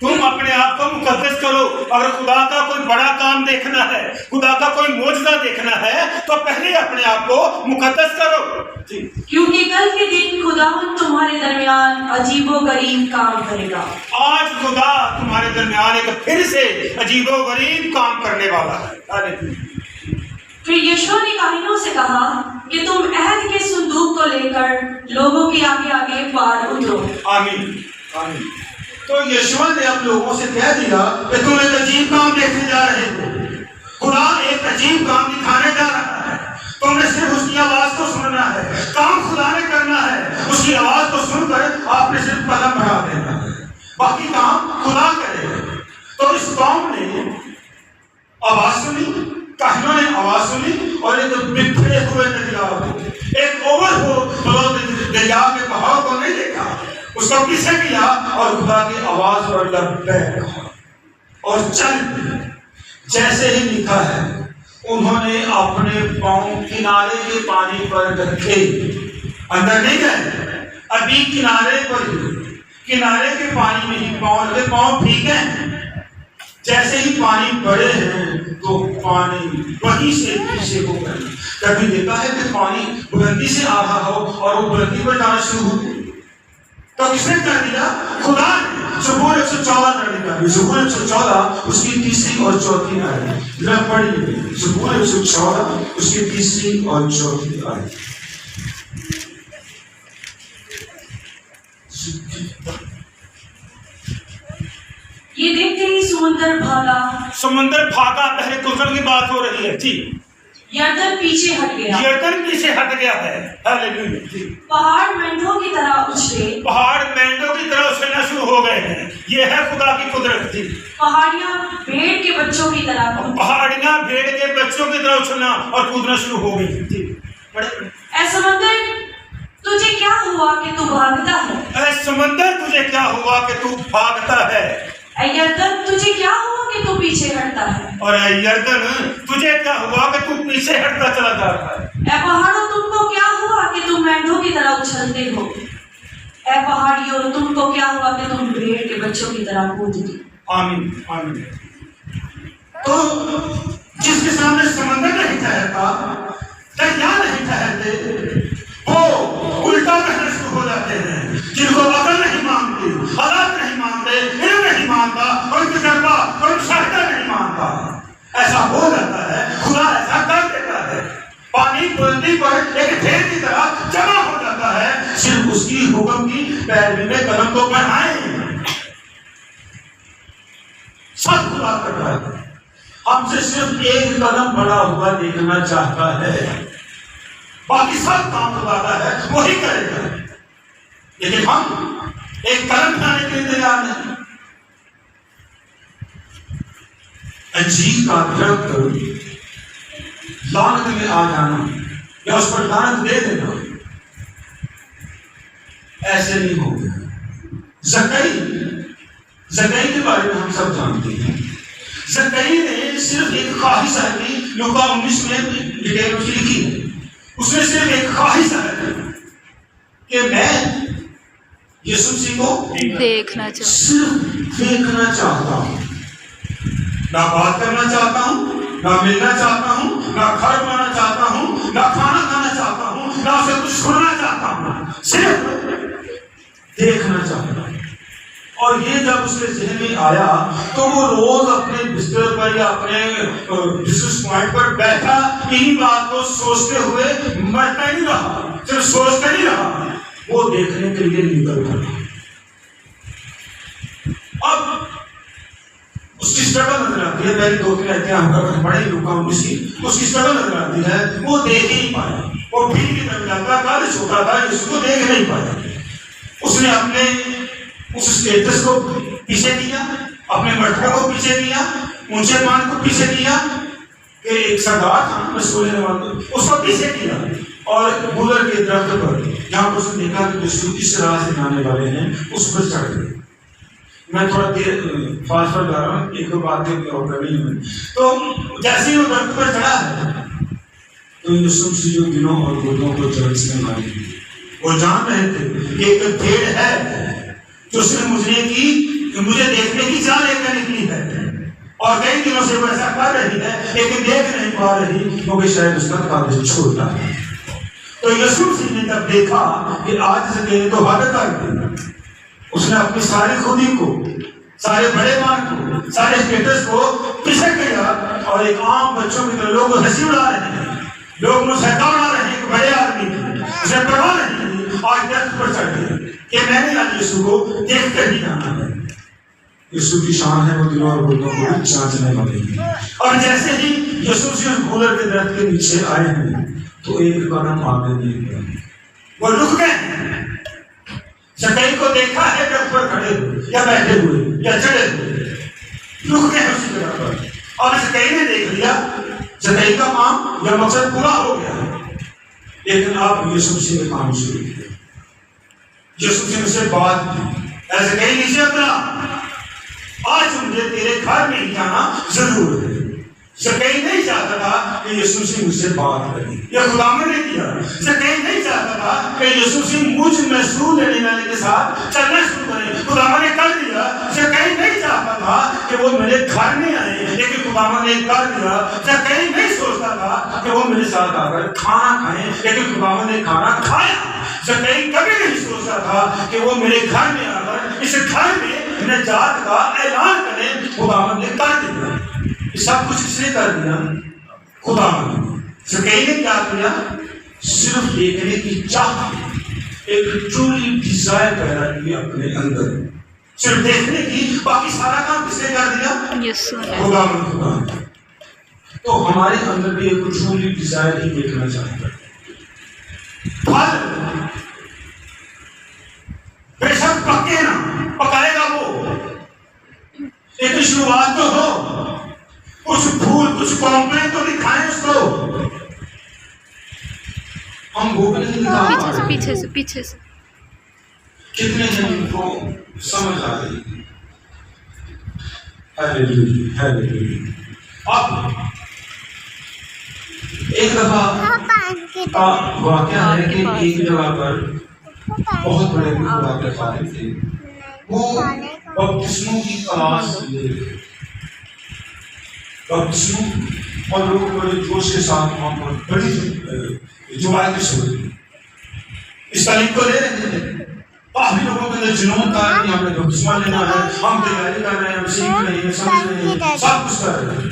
تم اپنے آپ کو مقدس کرو. اگر خدا کا کوئی بڑا کام دیکھنا ہے، خدا کا کوئی معجزہ دیکھنا ہے، تو پہلے اپنے آپ کو مقدس کرو. کیونکہ کل کے دن خداوند تمہارے درمیان عجیب و غریب کام کرے گا. آج خدا تمہارے درمیان ایک پھر سے عجیب و غریب کام کرنے والا ہے. پھر یشوع نے کاہنوں سے کہا کہ تم عہد کے صندوق کو لے کر لوگوں کے آگے آگے پار اترو. آمین آمین. تو یشوع نے اب لوگوں سے کہہ دیا کہ تم ایک عجیب کام دیکھنے جا رہے ہو. خدا ایک عجیب کام دکھانے جا رہا ہے. تم نے صرف اس کی آواز کو سننا ہے. کام خدا نے کرنا ہے. اس کی آواز کو سن کر آپ نے صرف قدم بڑھا دینا ہے، باقی کام خدا کرے. تو اس قوم نے آواز سنی، کاہنوں نے آواز سنی، اور ایک بکھرے ہوئے دریا کو، ایک اوور فلو دریا کے بہاؤ کو نہیں دیکھا، اس کو پیچھے کیا اور خدا کی آواز پر لبیک کہا اور چل. جیسے ہی لکھا ہے انہوں نے اپنے پاؤں کنارے کے پانی پر رکھے. اندر نہیں گئے، ابھی کنارے پر ہی، کنارے کے پانی میں ہی پاؤں رکھے. پاؤں بھیگے ہیں. جیسے ہی پانی بڑے ہیں تو پانی وہیں سے پیچھے ہو گئے. کبھی دیکھا ہے کہ پانی بلندی سے آ رہا ہو اور وہ بلندی پر جانا شروع ہو؟ تو کس نے کر دیا؟ خدا نے. زبور 114 میں نکالی. زبور 114 اس کی تیسری اور چوتھی آیت ذرا پڑھیے. زبور 114 اس کی تیسری اور چوتھی آیت. یہ دیکھتے ہی سمندر بھاگا. سمندر بھاگا. پہلے گزر کی بات ہو رہی ہے. جی. یردن پیچھے ہٹ گیا. یردن پیچھے ہٹ گیا ہے. ہاللیلویا. جی. پہاڑ مینڈوں کی طرح اچھلے. پہاڑ مینڈوں کی طرح اچھلنا شروع ہو گئے ہیں. یہ ہے خدا کی قدرت. جی. پہاڑیاں بھیڑ کے بچوں کی طرح کودیں. پہاڑیاں بھیڑ کے بچوں کی طرح اچھلنا اور کودنا شروع ہو گئی. جی. اے سمندر تجھے کیا ہوا کہ تو بھاگتا ہے؟ اے سمندر تجھے کیا ہوا کہ تو بھاگتا ہے؟ اے یردن تجھے کیا ہوا کہ تو پیچھے ہٹتا ہے؟ اور اے یردن تجھے کیا ہوا کہ تو پیچھے ہٹتا چلا جا رہا ہے؟ اے پہاڑوں تم کو کیا ہوا کہ تم مینڈوں کی طرح اچھلتے ہو؟ اے پہاڑیوں تم کو کیا ہوا کہ تم بھیڑ کے بچوں کی طرح کودتے؟ آمین آمین. تو جس کے سامنے سمندر نہیں ٹھہرتا، دریا نہیں ٹھہرتے، وہ الٹا کہنا شروع ہو جاتے ہیں. جن کو عقل نہیں مانتی، حالات نہیں مانتے، علم نہیں مانتا، اور تجربہ اور مشاہدہ نہیں مانتا، ایسا ہو جاتا ہے. خدا ایسا کر دیتا ہے. پانی بلندی پر ایک ڈھیر کی طرح جمع ہو جاتا ہے. صرف اس کی حکم کی پیروی میں قدم تو بڑھائیں. سب خدا کر رہا ہے. ہم سے صرف ایک قدم بڑھا ہوا دیکھنا چاہتا ہے. باقی سب کام خدا کا ہے، وہی کرے گا. لیکن ہم ایک قدم اٹھانے کے لیے تیار نہیں. انجیر کا درخت لعنت میں آ جانا یا اس پر لعنت دے دینا ایسے نہیں ہو گیا. زکریا کے بارے میں ہم سب جانتے ہیں. زکریا نے صرف ایک خواہش ہے، لوکا 19 میں ڈیٹیل اس کی لکھی ہے. اس نے صرف ایک خواہش ہے کہ میں یسوع مسیح کو دیکھنا چاہتا ہوں. صرف دیکھنا چاہتا ہوں. نہ بات کرنا چاہتا ہوں، نہ ملنا چاہتا ہوں، نہ گھر بنانا چاہتا ہوں، نہ کھانا کھانا چاہتا ہوں، نہ اسے کچھ سننا چاہتا ہوں. صرف دیکھنا چاہتا ہوں. اور یہ جب اس کے ذہن میں آیا تو وہ روز اپنے بستر پر یا اپنے بزنس پوائنٹ پر بیٹھا انہی بات کو سوچتے ہوئے مرتا نہیں رہا، صرف سوچتے نہیں رہا، وہ دیکھنے کے لیے نکل پڑا. اب اس کی اسٹرگل نظر آتی ہے. پہلے 2-3 آیتیں ہم کر پڑھے لوکا 19 کی. اس کی اسٹرگل نظر آتی ہے. وہ دیکھ ہی نہیں پایا. وہ بھیڑ کی طرف جاتا تھا، چھوٹا تھا، اس کو دیکھ نہیں پایا. اس نے اپنے اس اسٹیٹس کو پیچھے کیا، اپنے مرتبہ کو پیچھے کیا، اونچے مان کو پیچھے کیا کہ ایک سردار تھا مسئول نواز، اس کو پیچھے کیا اور گلر کے درخت پر جہاں پر اس نے دیکھا کہ جو اس راہ سے جانے والے ہیں اس پر چڑھ گئے. میں تھوڑا دیر فاسٹ کر رہا ہوں، ایک دو باتیں اور کرنی ہے. تو جیسے ہی وہ درخت پر چڑھا ہے تو یوسف سے جو دلوں اور گردوں کو جلس میں ماری. وہ جان رہے تھے کہ ایک بھیڑ ہے جو اس نے مجھے دیکھنے کی چاہ لے کر نکلی ہے، اور کئی دنوں سے وہ ایسا کر رہی ہے لیکن دیکھ نہیں پا رہی کیونکہ شاید اس کا قابل چھوٹا ہے. تو یوسف نے جب دیکھا کہ آج سے نے تو حد کر دی، اس نے اپنی ساری خودی کو، سارے بڑے مان کو، سارے اسٹیٹس کو پیچھے کیا اور ایک عام بچوں کی طرح لوگ ہنسی اڑا رہے ہیں، لوگ مسحقہ اڑا رہے ہیں کہ بڑے آدمی اسے پرواہ نہیں تھی اور درخت پر چڑھ گئے کہ میں نے آج یسوع کو دیکھ کر ہی جانا ہے. یسوع کی شان ہے وہ دلوں اور گردوں کو جانچنے والی ہے. اور جیسے ہی یسوع سے اس گولر کے درخت کے نیچے آئے ہیں تو ایک قدم آگے نہیں گیا، وہ رک گئے. زکئی کو دیکھا ہے درخت پر کھڑے ہوئے یا بیٹھے ہوئے یا چڑھے ہوئے، رک گئے اسی جگہ پر. اور زکئی نے دیکھ لیا زکئی کا کام یا مقصد پورا ہو گیا. لیکن آپ یوسف سے کام شروع کیا. یوسف سے مجھ سے بات کی، ایسے کہیں نیچے اترا، آج مجھے تیرے گھر میں ہی جانا ضرور ہے. زکئی نہیں چاہتا تھا کہ یسوع سے مجھ سے بات کرے، یہ خدا نے کیا. زکئی نہیں چاہتا تھا کہ یسوع سے مجھ محسوس لینے والے کے ساتھ چلنا شروع کرے، خدا نے کر دیا. زکئی نہیں چاہتا تھا کہ وہ میرے گھر میں آئے لیکن خدا نے کر دیا. زکئی نہیں سوچتا تھا کہ وہ میرے ساتھ آ کر کھانا کھائیں لیکن خدا نے کھانا کھایا. زکئی کبھی نہیں سوچتا تھا کہ وہ میرے گھر میں آ کر اس گھر میں نجات کا اعلان کریں، خدا نے کر دیا. سب کچھ کس نے کر دیا؟ خدا نے. زکئی نے کیا کیا؟ صرف دیکھنے کی چاہ، ایک ٹرولی ڈیزائر پیدا کی اپنے اندر، صرف دیکھنے کی. باقی سارا کام کس نے کر دیا؟ خدا نے. تو ہمارے اندر بھی ایک ٹرولی ڈیزائر ہی دیکھنا چاہتا ہے. پھل بے شک پکے نا، پکائے گا وہ، لیکن شروعات تو ہو. کچھ پھول کچھ کمپلین تو دکھائیں اس کو. ہم وہ بھی نہیں دکھا پا رہے. پیچھے سے کتنے جن کو سمجھ آ رہی ہے. Hallelujah hallelujah. اب ایک دفعہ کا واقعہ ہے کہ ایک جگہ پر بہت بڑے خدا کے خادم تھے، وہ بپتسموں کی تلاش لے رہے، بپتسموں، اور لوگ بڑے جوش کے ساتھ وہاں پر بڑی جماعت شروع اس تعلیم کو لے رہے تھے. کافی لوگوں کے اندر جنون تھا کہ ہم نے بپتسمہ لینا ہے، ہم تیاری کر رہے ہیں، ہم سیکھ رہے ہیں، سمجھ رہے ہیں، سب کچھ کر رہے ہیں.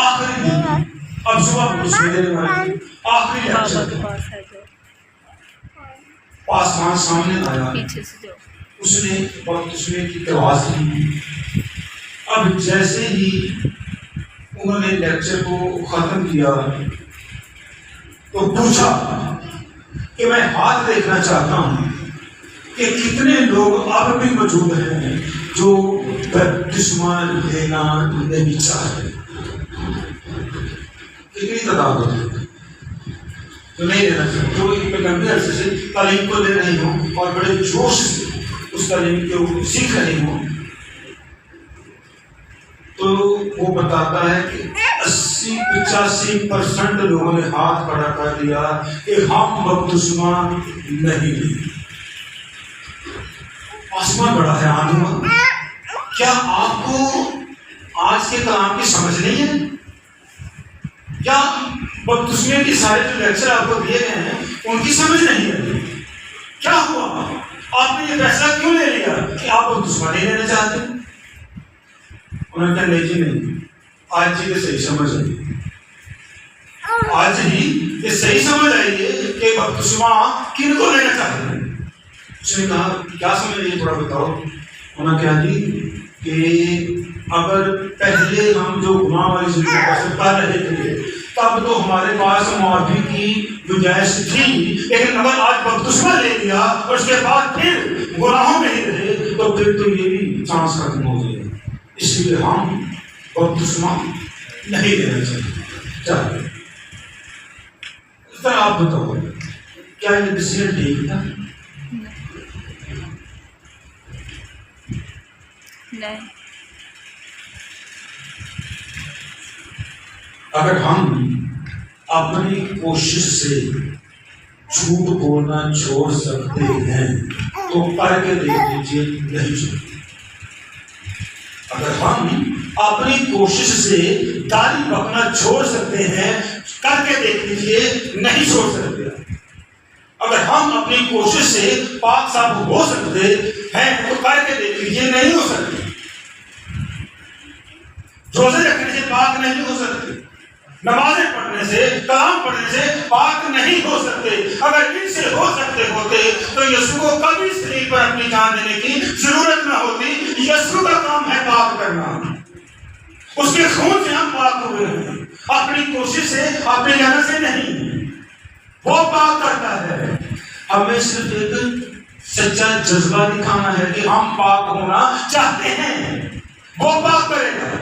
آخری دن اب صبح بپتسمہ لینے والے آخری لیکچر آسمان سامنے آیا، اس نے بپتسمے کی تلاش لی. اب جیسے ہی انہوں نے لیکچر کو ختم کیا تو پوچھا کہ میں ہاتھ دیکھنا چاہتا ہوں کہ کتنے لوگ اب بھی موجود ہیں جو بپتسمہ لینا نہیں چاہتے. کتنی تعداد ہوتی تو نہیں لینا چاہتے، جو ایک لمبے عرصے سے تعلیم کو لے رہی ہوں اور بڑے جوش سے اس تعلیم کے سیکھ رہی ہوں. تو وہ بتاتا ہے کہ 80-85% لوگوں نے ہاتھ کھڑا کر دیا کہ ہم بپتسمہ نہیں لیں. آسمان بڑا ہے آنما. کیا آپ کو آج کے کلام کی سمجھ نہیں ہے؟ کیا بپتسمے کی سارے جو لیکچر آپ کو دیے گئے ہیں ان کی سمجھ نہیں ہے؟ کیا ہوا؟ آپ نے یہ فیصلہ کیوں لے لیا کہ آپ بپتسمہ نہیں لینا چاہتے؟ انہوں نے کہا نہیں جی نہیں، آج ہی یہ صحیح سمجھ آئی، آج ہی یہ صحیح سمجھ آئی ہے کہ بپتسمہ کن کو لینا چاہتے ہیں. اس نے کہا کیا سمجھ رہی ہے تھوڑا بتاؤ. انہوں نے کہا جی کہ اگر پہلے ہم جو گناہ والی زندگی سے پڑھ رہے تھے تب تو ہمارے پاس معافی کی گنجائش تھی، لیکن اگر آج بپتسمہ لے لیا اور اس کے بعد پھر گناہوں میں ہی رہے تو پھر تو یہ بھی چانس ختم ہو گیا. اس لیے ہم بپتسمہ نہیں لینا چاہیے. اس طرح آپ بتاؤ کیا یہ ڈیسیژن ٹھیک تھا؟ نہیں. اگر ہم اپنی کوشش سے جھوٹ بولنا چھوڑ سکتے ہیں تو کر کے دیکھ لیجیے نہیں چھوڑتے. اگر ہم اپنی کوشش سے گالی بکنا چھوڑ سکتے ہیں کر کے دیکھ لیجیے نہیں چھوڑ سکتے. اگر ہم اپنی کوشش سے پاک صاف ہو سکتے ہیں تو کر کے دیکھ لیجیے نہیں ہو سکتے. روزے رکھنے سے پاک نہیں ہو سکتے. نمازیں پڑھنے سے کلام پڑھنے سے پاک نہیں ہو سکتے. اگر ان سے ہو سکتے ہوتے تو یسوع کو کبھی صلیب پر اپنی جان دینے کی ضرورت نہ ہوتی. یسوع کا کام ہے پاک کرنا. اس کے خون سے ہم پاک ہوئے ہیں, اپنی کوشش سے اپنی محنت سے نہیں. وہ پاک کرتا ہے. ہمیں صرف ایک سچا جذبہ دکھانا ہے کہ ہم پاک ہونا چاہتے ہیں. وہ پاک کرے گا.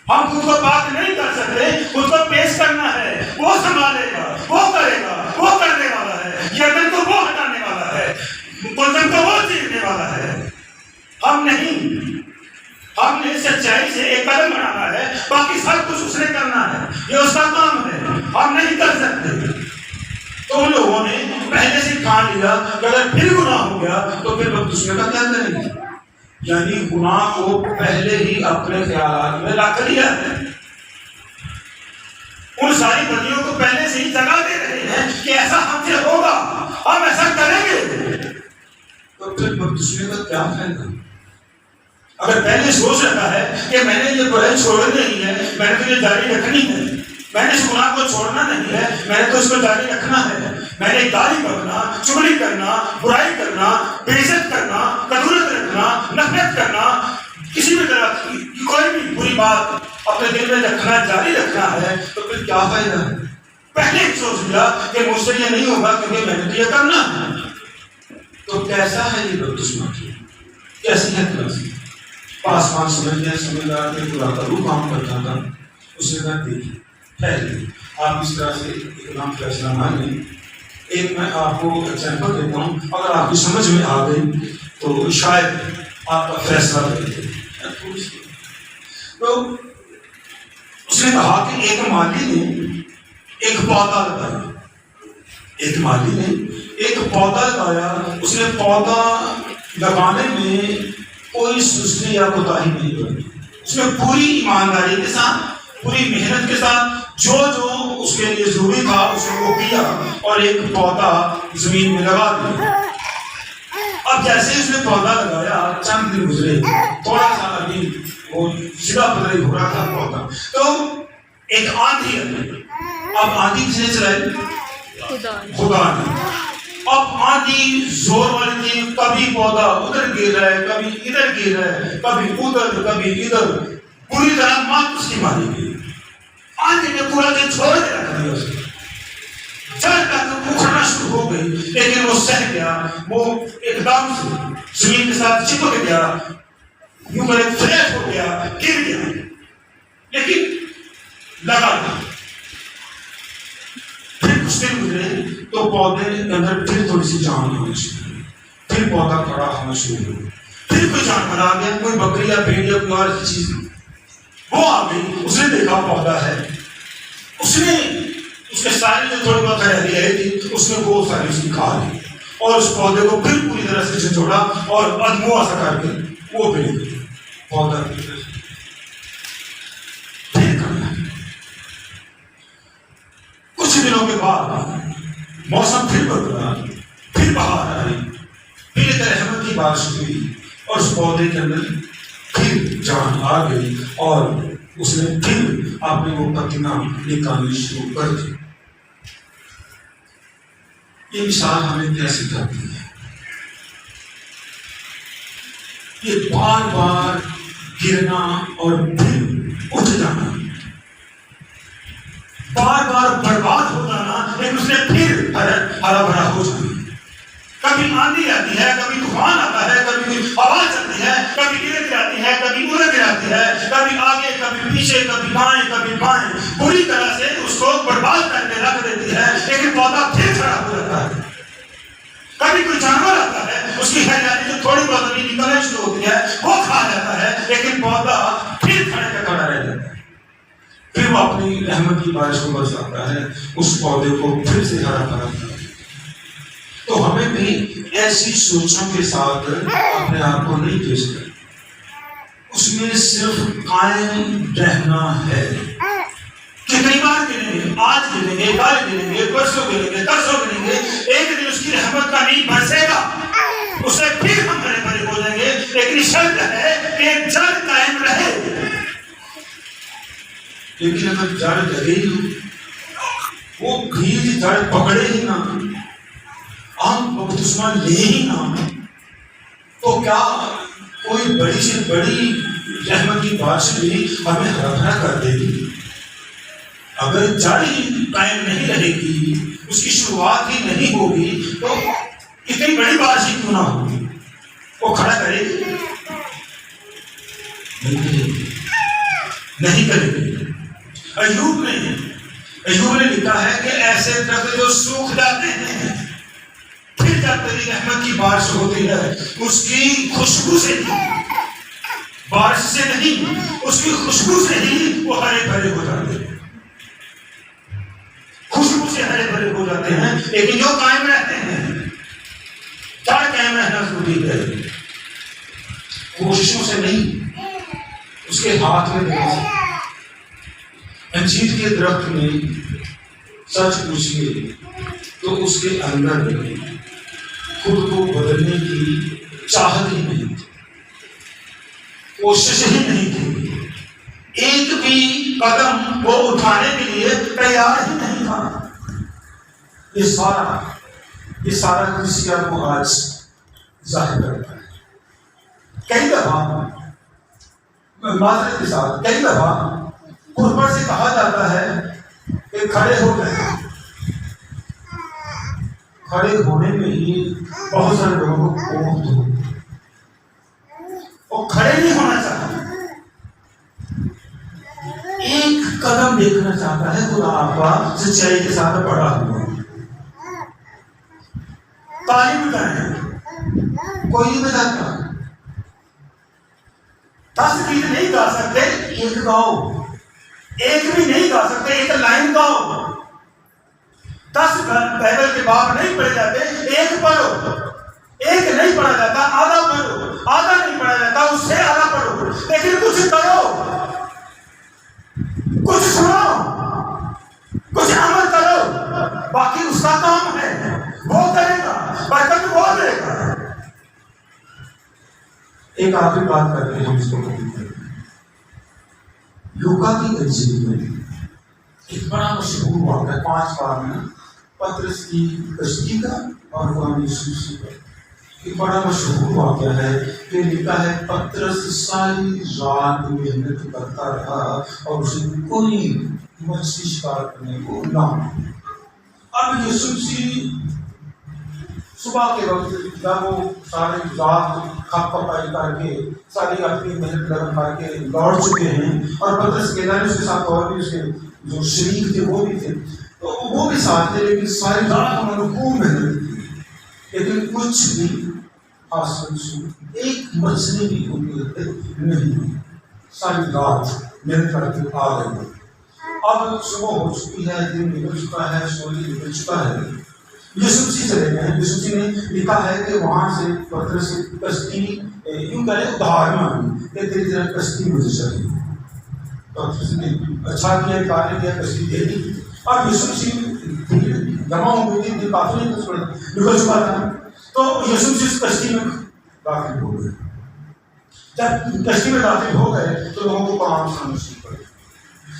ہم خود کو پاک نہیں کر سکتے, خود کو پیش کرنا ہے. وہ سنبھالے گا, وہ کرے گا, وہ کرنے والا ہے. یردن کو وہ ہٹانے والا ہے, گلزن کو وہ چیرنے والا ہے. ہم نہیں. ہم نے سچائی سے ایک قدم بڑھانا ہے, باقی سب کچھ اس نے کرنا ہے. یہ اس کا کام ہے, ہم نہیں کر سکتے. تو ان لوگوں نے پہلے سے ٹھان لیا کہ اگر پھر گناہ ہو گیا تو پھر بپتسمے کا کیا کریں گے. یعنی گناہ کو پہلے ہی اپنے خیالات میں رکھ لیا ہے. ان ساری بدیوں کو پہلے سے ہی جگہ دے رہے ہیں کہ ایسا ہم سے ہوگا, ہم ایسا کریں گے. تو پھر بپتسمے کا کیا فائدہ. اگر پہلے سوچ رکھا ہے کہ میں نے یہ برائی چھوڑنی نہیں ہے, میں نے تو یہ جاری رکھنی ہے, میں نے اس گناہ کو چھوڑنا نہیں ہے, میں نے تو اس کو جاری رکھنا ہے. میں نے گالی بکنا, چغلی کرنا, برائی کرنا, بے عزت کرنا, کدورت رکھنا, نفرت کرنا, کسی بھی طرح کی کوئی بھی بری بات اپنے دل میں رکھنا جاری رکھنا ہے, تو پھر کیا فائدہ ہے. پہلے ہی سوچ لیا کہ مجھ سے یہ نہیں ہوگا کیونکہ میں نے یہ کرنا ہے. تو کیسا ہے یہ بپتسمہ کی, کیسی ہے کلاسی. پاسبان سمجھدار کے خدا کا روح کام کرتا تھا. اس نے کہا دیکھیے پہلے آپ اس طرح سے اقدام فیصلہ نہ لیں. ایک میں آپ کو ایگزامپل دیتا ہوں, اگر آپ کی سمجھ میں آ گئی تو شاید آپ کا فیصلہ کریں. تو اس نے کہا کہ ایک مالی نے ایک پودا لگایا. ایک مالی نے ایک پودا لگایا. اس نے پودا لگانے میں کوئی سستی یا کوتاہی نہیں کی. اس نے پوری ایمانداری کے ساتھ, پوری محنت کے ساتھ جو اس کے لیے ضروری تھا اس نے وہ کیا اور ایک پودا زمین میں لگا دیا. اب جیسے اس نے پودا لگایا, چند دن گزرے, تھوڑا سا ابھی وہ سیدھا پتھری ہو رہا تھا پودا, تو ایک آندھی آئی. اب آندھی کس نے چلائی؟ خدا نے. اب آندھی زور والی تھی, کبھی پودا ادھر گر رہا ہے, کبھی ادھر گر رہا ہے, کبھی ادھر کبھی ادھر, پوری طرح مات اس کی ماری گئی. آندھی نے پورا دن چھوڑ کے رکھ دیا اسے. چل تک اکھڑنا شروع ہو گئی, لیکن وہ سہ گیا. وہ ایک دم سے زمین کے ساتھ چپک گیا, یوں کر فلیٹ ہو گیا, گر گیا, لیکن لگا گیا. پھر کچھ دن گزرے تو پودے کے اندر پھر تھوڑی سی جان ہونے شروع ہوئی. پھر پودا کھڑا ہونا شروع ہوا. پھر کوئی جانور آ گیا, کوئی بکری یا بھیڑ یا کوئی اور چیز, وہ آ گئی. اس نے دیکھا پودا ہے, اس نے اس کے سارے جو تھوڑی بہت ہریالی آئی تھی اس نے وہ ساری اس کی کھا لی اور اس پودے کو پھر پوری طرح سے چھوڑا اور ادموا سا کر کے وہ پھر پودا پھر کرنا. کچھ دنوں کے بعد موسم پھر بدلا, پھر بہار آئی, پھر ایک رحمت کی بارش ہوئی اور اس پودے کے اندر پھر جان آ گئی اور اس نے پھر اپنی وہ پتیاں نکالنی شروع کر دی. یہ مثال ہمیں کیا سکھاتی ہے؟ یہ بار بار گرنا اور پھر اٹھ جانا, بار بار برباد ہو جانا, لیکن اس نے پھر ہرا بھرا ہو جانا. کبھی آندھی آتی ہے, کبھی طوفان آتا ہے, کبھی ہوا چلتی ہے, کبھی ادھر گراتی ہے, کبھی ادھر گراتی ہے, کبھی آگے کبھی پیچھے, کبھی دائیں کبھی بائیں, پوری طرح سے اس کو برباد کر کے رکھ دیتی ہے, لیکن پودا پھر کھڑا ہو جاتا ہے. کبھی کوئی جانور آتا ہے, اس کی ہریالی جو تھوڑی بہت ابھی نکلنا شروع ہوتی ہے وہ کھا جاتا ہے, پودا پھر کھڑے کا کھڑا رہ جاتا ہے، پھر وہ اپنی رحمت کی بارش کو برساتا ہے، اس پودے کو پھر سے ہرا بھرا کرتا ہے۔ تو ہمیں بھی ایسی سوچوں کے ساتھ اپنے آپ کو نہیں پیش کرنا، اس میں صرف قائم رہنا ہے کہ کئی بار گریں گے، آج گریں گے، کل گریں گے، پرسوں گریں گے، ترسوں گریں گے، ایک دن اس کی رحمت کا نیند برسے گا، اس سے پھر ہم ہرے بھرے ہو جائیں گے، لیکن شرط ہے کہ جڑ قائم رہے۔ لیکن اگر جڑ لگے ہی، وہ بیج جڑ پکڑے ہی نہ، ہم بپتسمہ لے ہی نہ، تو کیا کوئی بڑی سے بڑی رحمت کی بارش بھی ہمیں ہرا بھرا کر دے گی؟ اگر جڑ ہی قائم نہیں رہے گی، اس کی شروعات ہی نہیں ہوگی، تو اتنی بڑی بارش ہی کیوں نہ ہوگی، وہ کھڑا کرے گی؟ نہیں کرے گی۔ ایوب نے لکھا ہے کہ ایسے درخت جو سوکھ جاتے ہیں، پھر جب تیری رحمت کی بارش ہوتی ہے، اس کی خوشبو سے نہیں، بارش سے نہیں، اس کی خوشبو سے ہی وہ ہرے بھرے ہو جاتے ہیں، خوشبو سے ہرے بھرے ہو جاتے ہیں۔ لیکن جو قائم رہتے ہیں، جڑ قائم رہنا ضروری ہے، کوششوں سے نہیں، اس کے ہاتھ میں دیکھیں۔ انجیر کے درخت میں سچ پوچھیے تو اس کے اندر خود کو بدلنے کی چاہت ہی نہیں تھی، کوشش ہی نہیں تھی، ایک بھی قدم وہ اٹھانے کے لیے تیار ہی نہیں تھا۔ یہ سارا کرسچن کو آج ظاہر کرتا ہے۔ کئی دفعہ معذرت کے ساتھ کئی دفعہ اوپر سے کہا جاتا ہے کہ کھڑے ہو گئے، کھڑے ہونے میں ہی بہت سارے لوگوں کو کوفت ہو، وہ کھڑے نہیں ہونا چاہتا، ایک قدم دیکھنا چاہتا ہے خدا آپ کا سچائی کے ساتھ بڑا ہوا۔ تعلیم کریں کوئی نہیں بتاتا، 10 گیت نہیں گا سکتے، ایک گاؤ، ایک بھی نہیں گا سکتے، ایک لائن گاؤ، 10 بائبل کے باب نہیں پڑھے جاتے، ایک پڑھو، ایک نہیں پڑھا جاتا، آدھا پڑھو، آدھا نہیں پڑھا جاتا، اس سے آدھا پڑھو، لیکن کچھ کرو، کچھ سنو، کچھ عمل کرو، باقی اس کا کام ہے، وہ کرے گا، برکت وہ دے گا۔ ایک آخری بات کر کے ہم اس کو ختم کریں۔ لوکا کی انجیل میں ایک بڑا مشہور واقعہ 5 بار میں پترس کی کشتی کا اور قرآن یسوع کا ایک بڑا مشہور واقعہ ہے کہ لکھا ہے پترس ساری رات محنت کرتا رہا اور اسے کوئی مچھلی شکار کرنے کو نہ ملی۔ اب یسوع مسیح صبح کے وقت جب وہ سارے رات کھپ پکائی کر کے ساری اپنی محنت لگن کر کے لوٹ چکے ہیں، اور پترس کے اس کے ساتھ اور بھی اس کے جو شریک تھے وہ بھی تھے، تو وہ بھی ساتھ تھے، لیکن ساری رات انہوں نے خوب محنت کی، لیکن کچھ بھی حاصل ایک مچھلی بھی نہیں ہوئی، ساری رات محنت کر کے آ گئے۔ اب صبح ہو چکی ہے، دن نکل چکا ہے، سورج نکل چکا ہے، یسوع مسیح چلے گئے ہیں۔ یسوع مسیح نے لکھا ہے کہ وہاں سے پترس سے کشتی یوں کرے ادھار مانگی کہ تیری طرح کشتی مجھے چاہیے، پترس نے اچھا کیا، کار نے دیا، کشتی دے دی۔ اب یسوع مسیح جمع ہو گئی تھی، دن کافی نکل چکا تھا، تو یسوع مسیح کشتی میں داخل ہو گئے۔ جب کشتی میں داخل ہو گئے تو لوگوں کو قرآن سنانا شروع کر دیا۔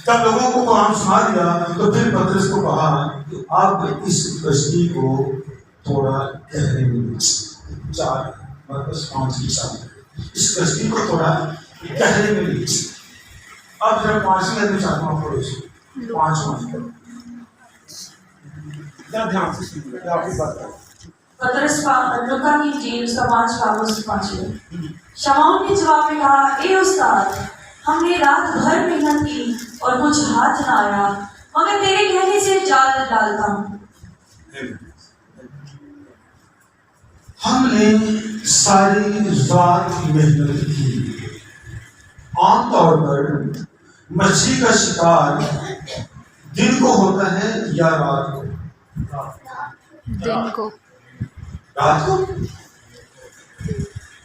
جب لوگوں کو قرآن سنا دیا تو پھر پترس کو کہا کہ آپ اس کشتی کو تھوڑا گہرے میں 4 اس کشتی کو تھوڑا گہرے میں لیجیے۔ اب جب 5ویں آدمی چاہتا ہوں پڑھو اسے 5 دھیان سے سنیے آپ کی بات کریں۔ پترس لوکا کی انجیل اس کا 5 شمعون نے جواب میں کہا، اے استاد، ہم نے رات بھر محنت کی اور کچھ ہاتھ نہ آیا، مگر تیرے کہنے سے جال ڈالتا ہوں۔ ہم نے ساری رات محنت کی، عام طور پر مچھلی کا شکار دن کو ہوتا ہے یا رات کو؟ دن کو. رات کو.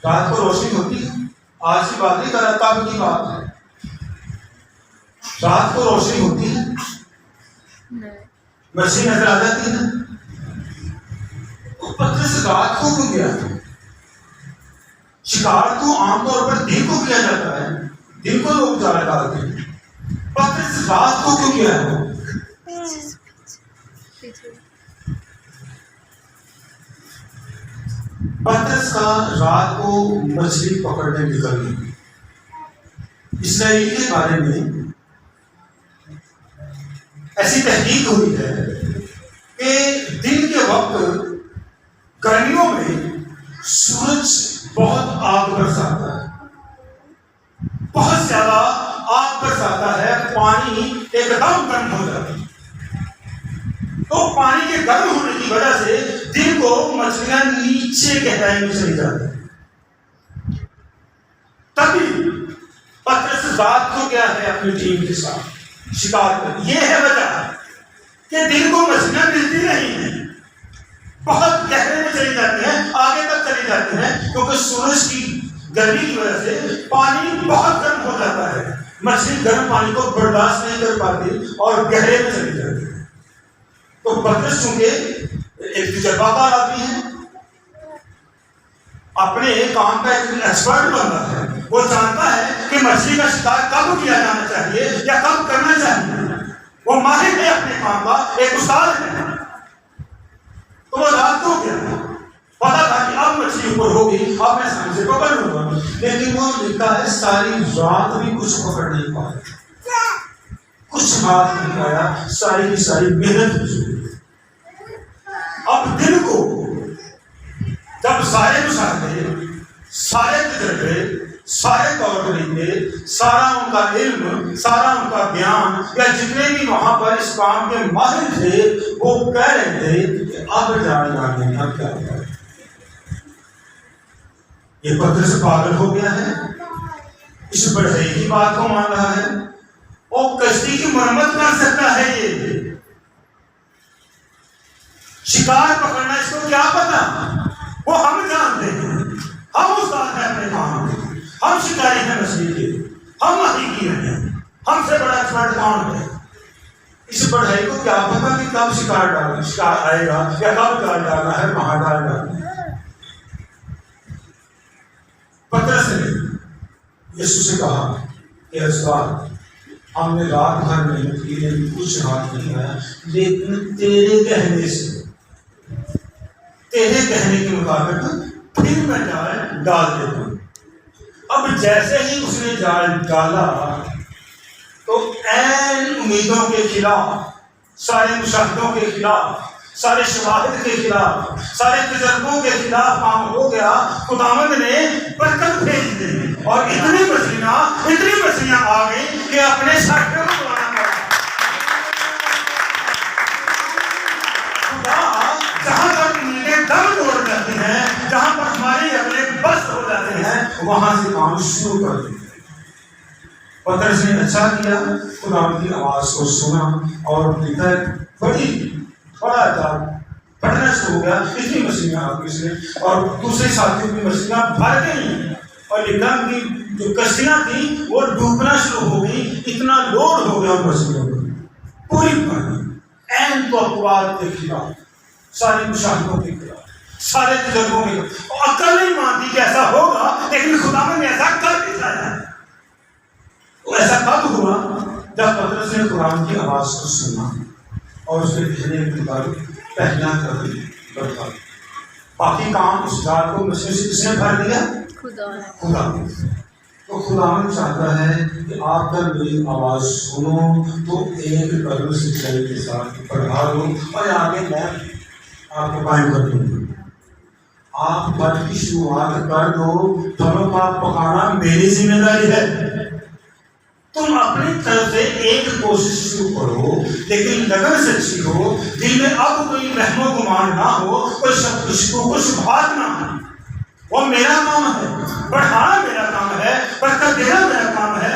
رات کو روشنی ہوتی ہے. آج کی بات نہیں کر رہا، تب کی بات ہے. رات کو روشنی ہوتی ہے، مچھلی نظر آ جاتی ہے. پترس رات کو کیوں گیا؟ شکار تو عام طور پر دن کو کیا جاتا ہے، دن کو لوگ جال ڈالتے ہیں. پترس رات کو کیوں گیا ہے؟ پترس کا رات کو مچھلی پکڑنے نکلنا. اسرائیل کے بارے میں ایسی تحقیق ہوئی ہے کہ دن کے وقت گرمیوں میں سورج بہت آگ برساتا ہے، بہت زیادہ آگ برساتا ہے، پانی ایک دم گرم ہو جاتا ہے. تو پانی کے گرم ہونے کی وجہ سے دن کو مچھلیاں نیچے گہرائی میں چلی جاتی ہیں. تبھی پترس رات کو کیا ہے اپنی ٹیم کے ساتھ شکار کر. یہ ہے وجہ کہ دن کو مچھلیاں ملتی نہیں ہیں، بہت گہرے میں چلی جاتی ہیں، آگے تک چلی جاتی ہیں، کیونکہ سورج کی گرمی کی وجہ سے پانی بہت گرم ہو جاتا ہے. مچھلی گرم پانی کو برداشت نہیں کر پاتی اور گہرے میں چلی جاتی ہے. تو پترس چونکہ ایک تجربہ کار آدمی ہے، اپنے کام کا ایک ایکسپرٹ بنتا ہے، وہ جانتا ہے کہ مچھلی کا شکار کب کیا جانا چاہیے یا کب کرنا چاہیے. وہ ماہر ہے اپنے کام کا، ایک استاد ہے. تو وہ رات کو کیا پتا تھا کہ اب مچھلی اوپر ہوگی، اب میں سامنے سے پکڑ لوں گا. لیکن وہ لکھتا ہے ساری رات بھی کچھ پکڑ نہیں پایا، کچھ ہاتھ نہیں پایا، ساری کی ساری محنت ہوئی. اب دن کو جب سارے مشاہدے، سارے تجربے، سارے طور طریقے، سارا ان کا علم، سارا ان کا بیان یا جتنے بھی وہاں پر اس کام کے ماہر تھے وہ کہہ رہے تھے کہ اب جان لانے کا کیا کریں. یہ پترس پاگل ہو گیا ہے، اس بڑھئی کی بات کو مان رہا ہے. اور کشتی کی مرمت کر سکتا ہے. یہ شکار پکڑنا اس کو کیا پتا؟ وہ ہم جانتے ہیں، ہم استاد ہیں اپنے کام میں، ہم شکاری ہیں مچھلی کے، ہم ماہی گیر ہیں، ہم سے بڑا ایکسپرٹ کون ہے؟ اس بڑھئی کو کیا پتا کہ کب شکار آئے گا یا کب ڈال ڈالنا ہے، کہاں ڈال ڈالنا ہے. پترس نے یسوع سے کہا کہ استاد ہم نے رات بھر محنت کی لیکن کچھ ہاتھ نہیں آیا، لیکن تیرے کہنے سے، تیرے کہنے کے مطابق پھر میں جال ڈال دیتا ہوں. اب جیسے ہی اس نے جال ڈالا تو عین امیدوں کے خلاف، سارے مشاہدوں کے خلاف، سارے شواہد کے خلاف، سارے تجربوں کے خلاف کام ہو گیا. خداوند نے برکت بھیج دی اور اتنی مچھلیاں آ گئی کہ اپنے ساتھیوں کو بلانا پڑا. خدا جہاں پر امیدیں دم توڑ جاتی ہیں، جہاں پر ہماری اپنے بس ہو جاتے ہیں، وہاں سے کام شروع کر دیتے ہیں. پترس نے اچھا کیا، خداوند کی آواز کو سنا اور بڑا تھا پڑھنا شروع ہو گیا. اتنی مچھلیاں آ گئی اس نے اور دوسرے ساتھیوں کی مچھلیاں بھر گئی اور لکھا کی جو کشتیاں تھیں وہ ڈوبنا شروع ہو گئی. اتنا لوڈ ہو گیا ان مچھلیوں پر، پوری پانی عین توقعات کے خلاف، ساری مشاہدوں کے خلاف، سارے تجربوں کے خلاف. اور عقل نہیں مانتی کہ ایسا ہوگا، لیکن خدا نے ایسا کر دکھایا. ایسا کب ہوا؟ جب پترس نے قرآن کی آواز کو سنا اور اس کے کہنے کے مطابق پہلا کر دیا. باقی کام اس جال کو مچھلی سے کس نے بھر دیا؟ خدا. تو خدا چاہتا ہے کہ آپ جب میری آواز سنو تو ایک قدم سچائی کے ساتھ بڑھا دو اور آگے میں آپ کو قائم کر دوں گا. آپ بات کی شروعات کر دو، پھلوں کا پکانا میری ذمہ داری ہے. تم اپنی طرف سے ایک کوشش شروع کرو، لیکن لگن سچی ہو، دل میں اب کوئی وہم و گمان نہ ہو، کوئی شبہات نہ ہو. وہ میرا کام ہے، بڑھانا میرا کام ہے، برکت دینا میرا کام ہے،